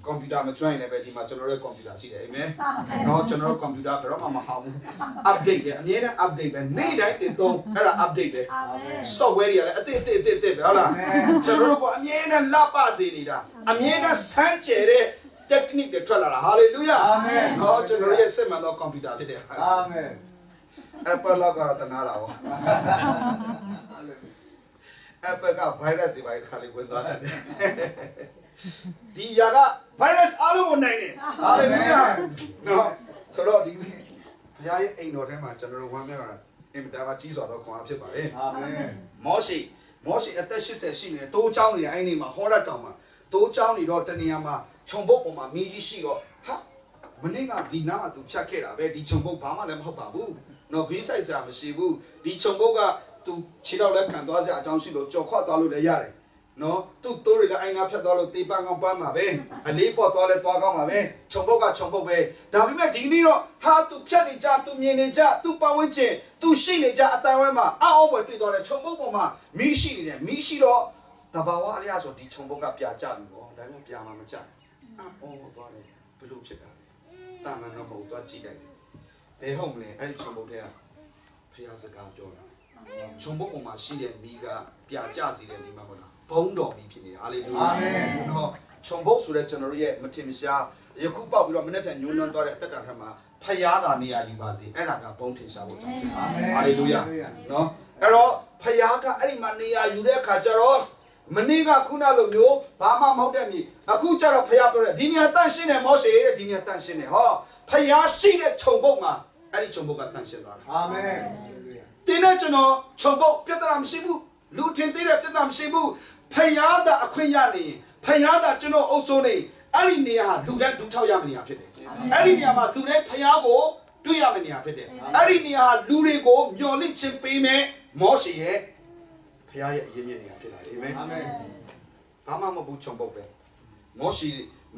့ကွန်ပျူတာမကျွမ်းရင်လည်းပဲဒီမှာကျွန်တော်ရဲ့ကွန်ပျူတာရှိတယ်အာမင်။နော်ကျွန်တော်တို့ကွန်ပျူတာဘယ်တော့မှမဟောင်းဘူး။ update ပဲအမြဲတမ်း update ပဲနေ့တိုင်းသင်သုံးအဲ့ဒါ update ပဲ software တွေကလည်းအသစ်ပဲဟုတ်လား။ကျွန်တော်တို့ကအမြဲတမ်းလပစေနေတာအမြဲတမ်းစမ်းကြယ်တဲ့ technique တွေထွက်လာတာ hallelujah အာမင်။နော်ကျွန်တော်ရဲ့စစ်မှန်သောကွန်ပျူတာဖြစ်တယ်အာမင်။ Apple ကတော့တနာလာပါ Apple က virus တွေပါခါလေးဝင်သွားတယ်ဒီယာက virus အားလုံးကိုနိုင်တယ် hallelujah နော်ဆိုတော့ဒီဘုရားရဲ့အိမ်တော်ထဲမှာကျွန်တော်တို့ဝမ်းမြောက်တာအင်မတန်ကြီးစွာသောခွန်အားဖြစ်ပါတယ်အာမင်မောရှေအသက်80ရှိနေတယ်တိုးချောင်းနေတယ်အဲ့ဒီမှာဟောရတောင်မှာတိုးချောင်းနေတော့တနေရာမှာခြုံပုတ်ပေါ်မှာမီးကြီးရှိတော့ဟာမနေ့ကဒီနားမှာသူဖြတ်ခဲ့တာပဲဒီခြုံပုတ်ဘာမှလည်းမဟုတ်ပါဘူးနော်ဂိမ်းဆိုင်စရာမရှိဘူးဒီခြုံပုတ်ကသူခြေတော့လက်ခံသွားစရာအကြောင်းရှိလို့ကြော်ခွတ်သွားလို့လည်းရတယ်နော်သူ့တိုးတွေလည်းအိုင်နာဖြတ်သွားလို့တေးပန်းကောင်းပန်းမှာပဲအလေးပေါ်သွားလဲသွားကောင်းမှာပဲခြုံပုတ်ကခြုံပုတ်ပဲဒါပေမဲ့ဒီနေ့တော့ဟာသူဖြတ်နေကြသူမြင်နေကြသူပတ်ဝန်းကျင်သူရှိနေကြအတန်ဝဲမှာအောက်ပွဲတွေ့သွားတယ်ခြုံပုတ်ပေါ်မှာမီးရှိနေတယ်မီးရှိတော့တဘာဝအလျာဆိုဒီခြုံပုတ်ကပြာကျပြီပေါ့ဒါပေမဲ့ပြာမှာမကျဘူးအော်သွားတယ်ဘလို့ဖြစ်တာလဲတာမန်တော့မဟုတ်သွားကြည့်လိုက်တယ်ဘယ်ဟုတ်မလဲအဲ့ဒီခြုံပုတ်တွေကဖျားစကားပြောတာခြုံပုတ်ပေါ်မှာရှိတဲ့မီးကပြာကျစီတဲ့မီးမဟုတ်လားဘုံတော်မီးဖြစ်နေတာဟာလေလုယာအာမင်နော်ခြုံပုတ်ဆိုတဲ့ကျွန်တော်တို့ရဲ့မထင်မရှားယခုပေါက်ပြီးတော့မနေ့ပြန်ညှိုးနှွမ်းသွားတဲ့အသက်တာထက်မှာဖျားတာနေရာယူပါစေအဲ့ဒါကဘုံထင်ရှားဖို့ကြောင့်ဖြစ်တယ်ဟာလေလုယာနော်အဲ့တော့ဖျားကအဲ့ဒီမှာနေရာယူတဲ့အခါကျတော့မနေ့ကခုနလိုမျိုးဘာမှမဟုတ်တဲ့မြေအခုကျတော့ဖျားပြောတယ်ဒီနေရာတန့်ရှင်းတယ်မောရှေတဲ့ဒီနေရာတန့်ရှင်းတယ်ဟောဖျားရှိတဲ့ခြုံပုတ်မှာအဲ့ဒီခြုံပုတ်ကတန့်ရှင်းသွားတယ်အာမင်တင်းနဲ့ကျွန်တော်ခြုံပုတ်ပြဿနာမရှိဘူးလူထင်သေးတဲ့ပြဿနာမရှိဘူးဖျားတာအခွင့်ရနေဖျားတာကျွန်တော်အုပ်စိုးနေအဲ့ဒီနေရာဟာလူတိုင်းဒုထောက်ရမယ့်နေရာဖြစ်တယ်အဲ့ဒီနေရာမှာလူတိုင်းဖျားကိုတွေ့ရမယ့်နေရာဖြစ်တယ်အဲ့ဒီနေရာဟာလူတွေကိုမျော်လင့်ခြင်းပေးမယ်မောရှေရဲ့ဖျားရဲ့အရင်မြင့်နေရာဖြစ်လာတယ်အာမင်ဘာမှမဟုတ်ခြုံပုတ်ပဲမေ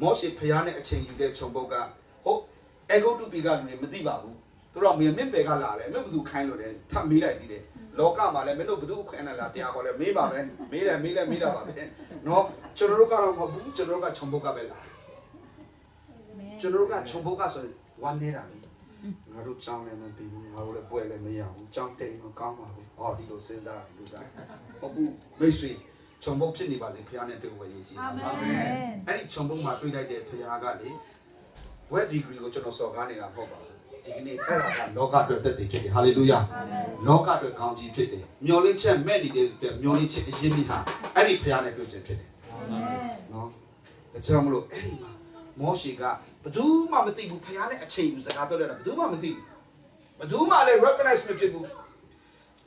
ာရှေဖျားနဲ့အချိန်ယူတဲ့ခြုံပုတ်ကဟုတ်အေဂုတ်တုပီကလူတွေမသိပါဘူးသူတို့ကမင်းပယ်ကလာတယ်မင်းဘယ်သူခိုင်းလို့လဲထပ်မေးလိုက်သေးတယ်လောကမှာလည်းမင်းတို့ဘယ်သူခိုင်းလာတရားခေါ်လဲမေးပါပဲမေးတာပါပဲနော်ကျွန်တော်တို့ကတော့မဟုတ်ဘူးကျွန်တော်တို့ကခြုံပုတ်ကပဲလာကျွန်တော်တို့ကခြုံပုတ်ကဆိုဝမ်းနေတာလေငါတို့ကြောင်းလည်းမပြီးဘူးငါတို့လည်းပွဲလည်းမရဘူးကြောင်းတိမ်တော့ကောင်းပါပဲဟောဒီလိုစဉ်းစားတယ်လူကဟုတ်ဘူးမိတ်ဆွေခြုံပုတ်ဖြစ်နေပါစေဖခင်နဲ့တွေ့ဝရေးကြီးအာမင်အဲ့ဒီခြုံပုတ်မှာတွေ့လိုက်တဲ့ဖခင်ကလေဘွဲ့ဒီဂရီကိုကျွန်တော်စော်ကားနေတာမဟုတ်ပါဘူးဒီကနေ့အဲ့ဒါကလောကအတွက်သက်သေဖြစ်တယ်ဟာလေလုယာလောကအတွက်ကောင်းကြီးဖြစ်တယ်မျောလင့်ချက်မဲ့နေတဲ့အတွက်မျောလင့်ချက်အရင်မိဟာအဲ့ဒီဖခင်နဲ့တွေ့ခြင်းဖြစ်တယ်အာမင်နော်ဒါကြောင့်မလို့အဲ့ဒီမှာမောရှေက ဘသူမှမသိဘူးဖခင်နဲ့အချိန်ယူစကားပြောတဲ့တာဘသူမှမသိဘူးဘသူမှလည်း recognize မဖြစ်ဘူး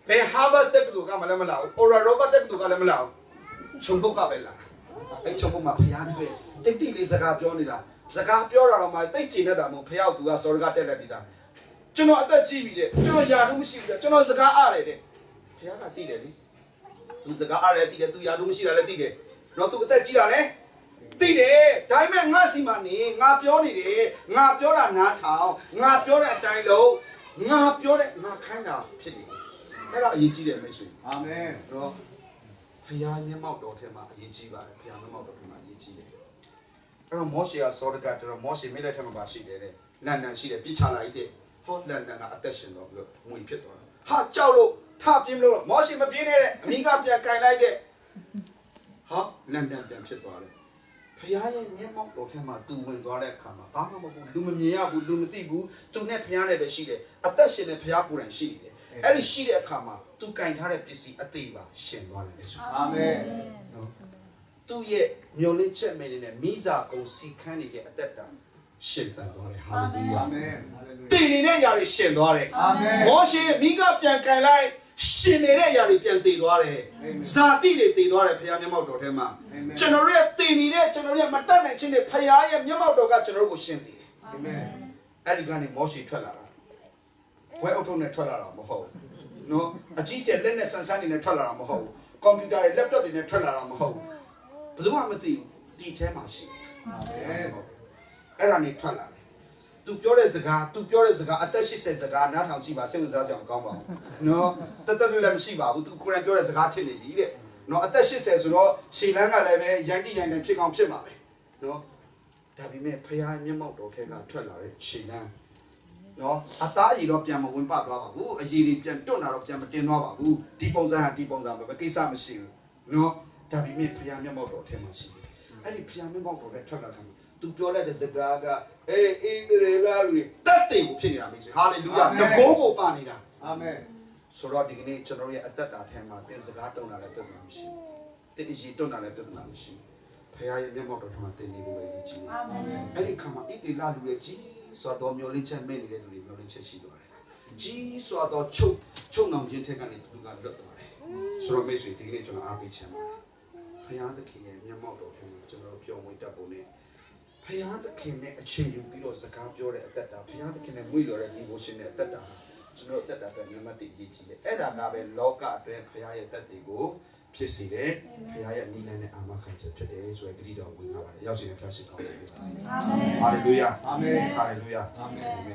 ဘယ် Harvard တက်တူကမှလည်းမလာဘူး Oral Roberts တက်တူကလည်းမလာဘူးခြုံပုတ်ကပဲလာအဲ့ခြုံပုတ်မှာဖခင်နဲ့ပဲတိတ်တိတ်လေးစကားပြောနေတာစကားပြောတာတော့မှတိတ်ကျင်နေတာမဟုတ်ဖခင်ကသူကစော်ရကတက်လက်နေတာကျွန်တော်အသက်ကြီးပြီတဲ့ကျွန်တော်ယာတော့မရှိဘူးတဲ့ကျွန်တော်စကားအားရတယ်တဲ့ဖခင်ကသိတယ်လေသူစကားအားရတယ်သိတယ်သူယာတော့မရှိတာလည်းသိတယ်တော့သူအသက်ကြီးတာလည်းသိတယ်ဒါပေမဲ့ငါစီမနေငါပြောနေတယ်ငါပြောတာနားထောင်ငါပြောတဲ့အတိုင်းလုံးငါပြောတဲ့ငါခိုင်းတာဖြစ်နေအဲ့ဒါအရေးကြီးတယ်မိတ်ဆွေအာမင်တော့ဖခင်မျက်မှောက်တော်ထဲမှာအရေးကြီးပါတယ်ဖခင်မျက်မှောက်တော်ထဲမှာအရေးကြီးတယ်အဲ့တော့မောရှေကစောဒကတော်မောရှေမိလက်ထဲမှာပါရှိတယ်တဲ့လန်ဒန်ရှိတယ်ပြစ်ချလိုက်တဲ့ဟောလန်ဒန်ကအသက်ရှင်တော့ပြီးတော့ငွေဖြစ်သွားတာဟာကြောက်လို့ထပြင်းလို့မောရှေမပြင်းနဲ့တဲ့အမိကပြန်ကင်လိုက်တဲ့ဟာလန်ဒန်ပြန်ဖြစ်သွားတယ်ဖခင်ရဲ့မျက်မှောက်တော်ထဲမှာသူဝင်သွားတဲ့အခါမှာဘာမှမဟုတ်ဘူးလူမမြင်ရဘူးလူမသိဘူးသူနဲ့ဖခင်နဲ့ပဲရှိတယ်အသက်ရှင်တဲ့ဖခင်ကိုယ်တိုင်ရှိနေတယ်အဲ့ဒီရှိတဲ့အခါမှာသူကင်ထားတဲ့ပစ္စည်းအသေးပါရှင်သွားတယ်လေဆိုအာမင်နော်သူရဲ့မျောလင့်ချက်မဲ့နေတဲ့မိစာကုံစီခန်းနေတဲ့အသက်တာရှင်တန်သွားတယ်ဟာလေလုယာအာမင်တည်နေတဲ့ຢာတွေရှင်သွားတယ်အာမင်မောရှေမိကပြန်ကင်လိုက်ရှင်နေတဲ့ຢာတွေပြန်တည်သွားတယ်ဇာတိတွေတည်သွားတယ်ဖခင်မျက်မှောက်တော်ထဲမှာကျွန်တော်ရဲ့တည်နေတဲ့ကျွန်တော်ရဲ့မတတ်နိုင်ခြင်းတွေဖခင်ရဲ့မျက်မှောက်တော်ကကျွန်တော်တို့ကိုရှင်စေတယ်အာမင်အဲ့ဒီကနေမောရှေထွက်လာတာဘွဲအုပ်ထုပ်နဲ့ထွက်လာတာမဟုတ်ဘူးနော်အကြီးကျယ်လက်နဲ့ဆန်းဆန်းနေနဲ့ထွက်လာတာမဟုတ်ဘူးကွန်ပျူတာတွေ laptop တွေနဲ့ထွက်လာတာမဟုတ်ဘူးဘယ်သူမှမသိဘူးဒီထဲမှာရှိတယ်အဲ့ဒါနေထွက်လာတယ်သူပြောတဲ့စကားအသက်80စကားနားထောင်ကြည့်ပါစိတ်ဝင်စားစရာမကောင်းပါဘူးနော်တသက်လည်းမရှိပါဘူးသူကိုယ်တိုင်ပြောတဲ့စကားထင်နေပြီတဲ့နော်အသက်80ဆိုတော့ခြေလန်းကလည်းပဲရန်တိရန်တန်ဖြစ်ကောင်းဖြစ်မှာပဲနော်ဒါပေမဲ့ဖခင်မျက်မှောက်တော်ထဲကထွက်လာတဲ့ခြေလန်းနော်အသားအရည်တော့ပြန်မဝင်ပသွားပါဘူးအရည်တွေပြန်တွန့်လာတော့ပြန်မတင်သွားပါဘူးဒီပုံစံဟာဒီပုံစံပဲကိစ္စမရှိဘူးနော်ဒါပေမဲ့ဖခင်မျက်မှောက်တော်ထဲမှာရှိတယ်အဲ့ဒီဖခင်မျက်မှောက်တော်ထဲထွက်လာတယ်သူပြောလိုက်တဲ့စကားကအေးအေးရေလာလူတတ်တယ်ကိုဖြစ်နေတာမိတ်ဆွေဟာလေလုယာတကောကိုပါနေတာအာမင်ဆိုတော့ဒီကနေ့ကျွန်တော်ရဲ့အသက်တာထဲမှာသင်စကားတုံတာလည်းပြဿနာမရှိဘူးသင်အရည်တုံတာလည်းပြဿနာမရှိဘူးဖခင်ရဲ့မျက်မှောက်တော်ထဲမှာသင်နေဖို့ပဲရည်ကြီးတယ်အာမင်အဲ့ဒီခါမှာဣတိလာလူရဲ့ကြီးစွာတော်မျိုးလင်းချက်မဲ့နေတဲ့သူတွေမျိုးလင်းချက်ရှိသွားတယ်ကြီးစွာတော်ချုပ်နှောင်ခြင်းထက်ကနေသူကလွတ်သွားတယ်ဆိုတော့မိတ်ဆွေဒီနေ့ကျွန်တော်အားပေးချင်ပါတယ်ဖခင်သခင်ရဲ့မျက်မှောက်တော်ထဲမှာကျွန်တော်ပြောင်းဝင်တတ်ပုံနဲ့ဖခင်သခင်နဲ့အချိန်ယူပြီးတော့စကားပြောတဲ့အသက်တာဖခင်သခင်နဲ့မွေ့လျော်တဲ့ devotion နဲ့အသက်တာကျွန်တော်အသက်တာပဲနံပါတ်1ရေးကြည့်တယ်အဲ့ဒါကပဲလောကအတွက်ဖခင်ရဲ့သက်တည်ကိုဖြစ်စေတယ်ဖခင်ရဲ့နိလန်းနဲ့အာမခံချက်ဖြစ်တယ်ဆိုတဲ့ဂရုတော်ဝင်လာပါတယ်ရောက်စီရင်ဖျားရှိကောင်းစေပါစေအာမင်ဟာလေလုယာအာမင်ဟာလေလုယာအာမင်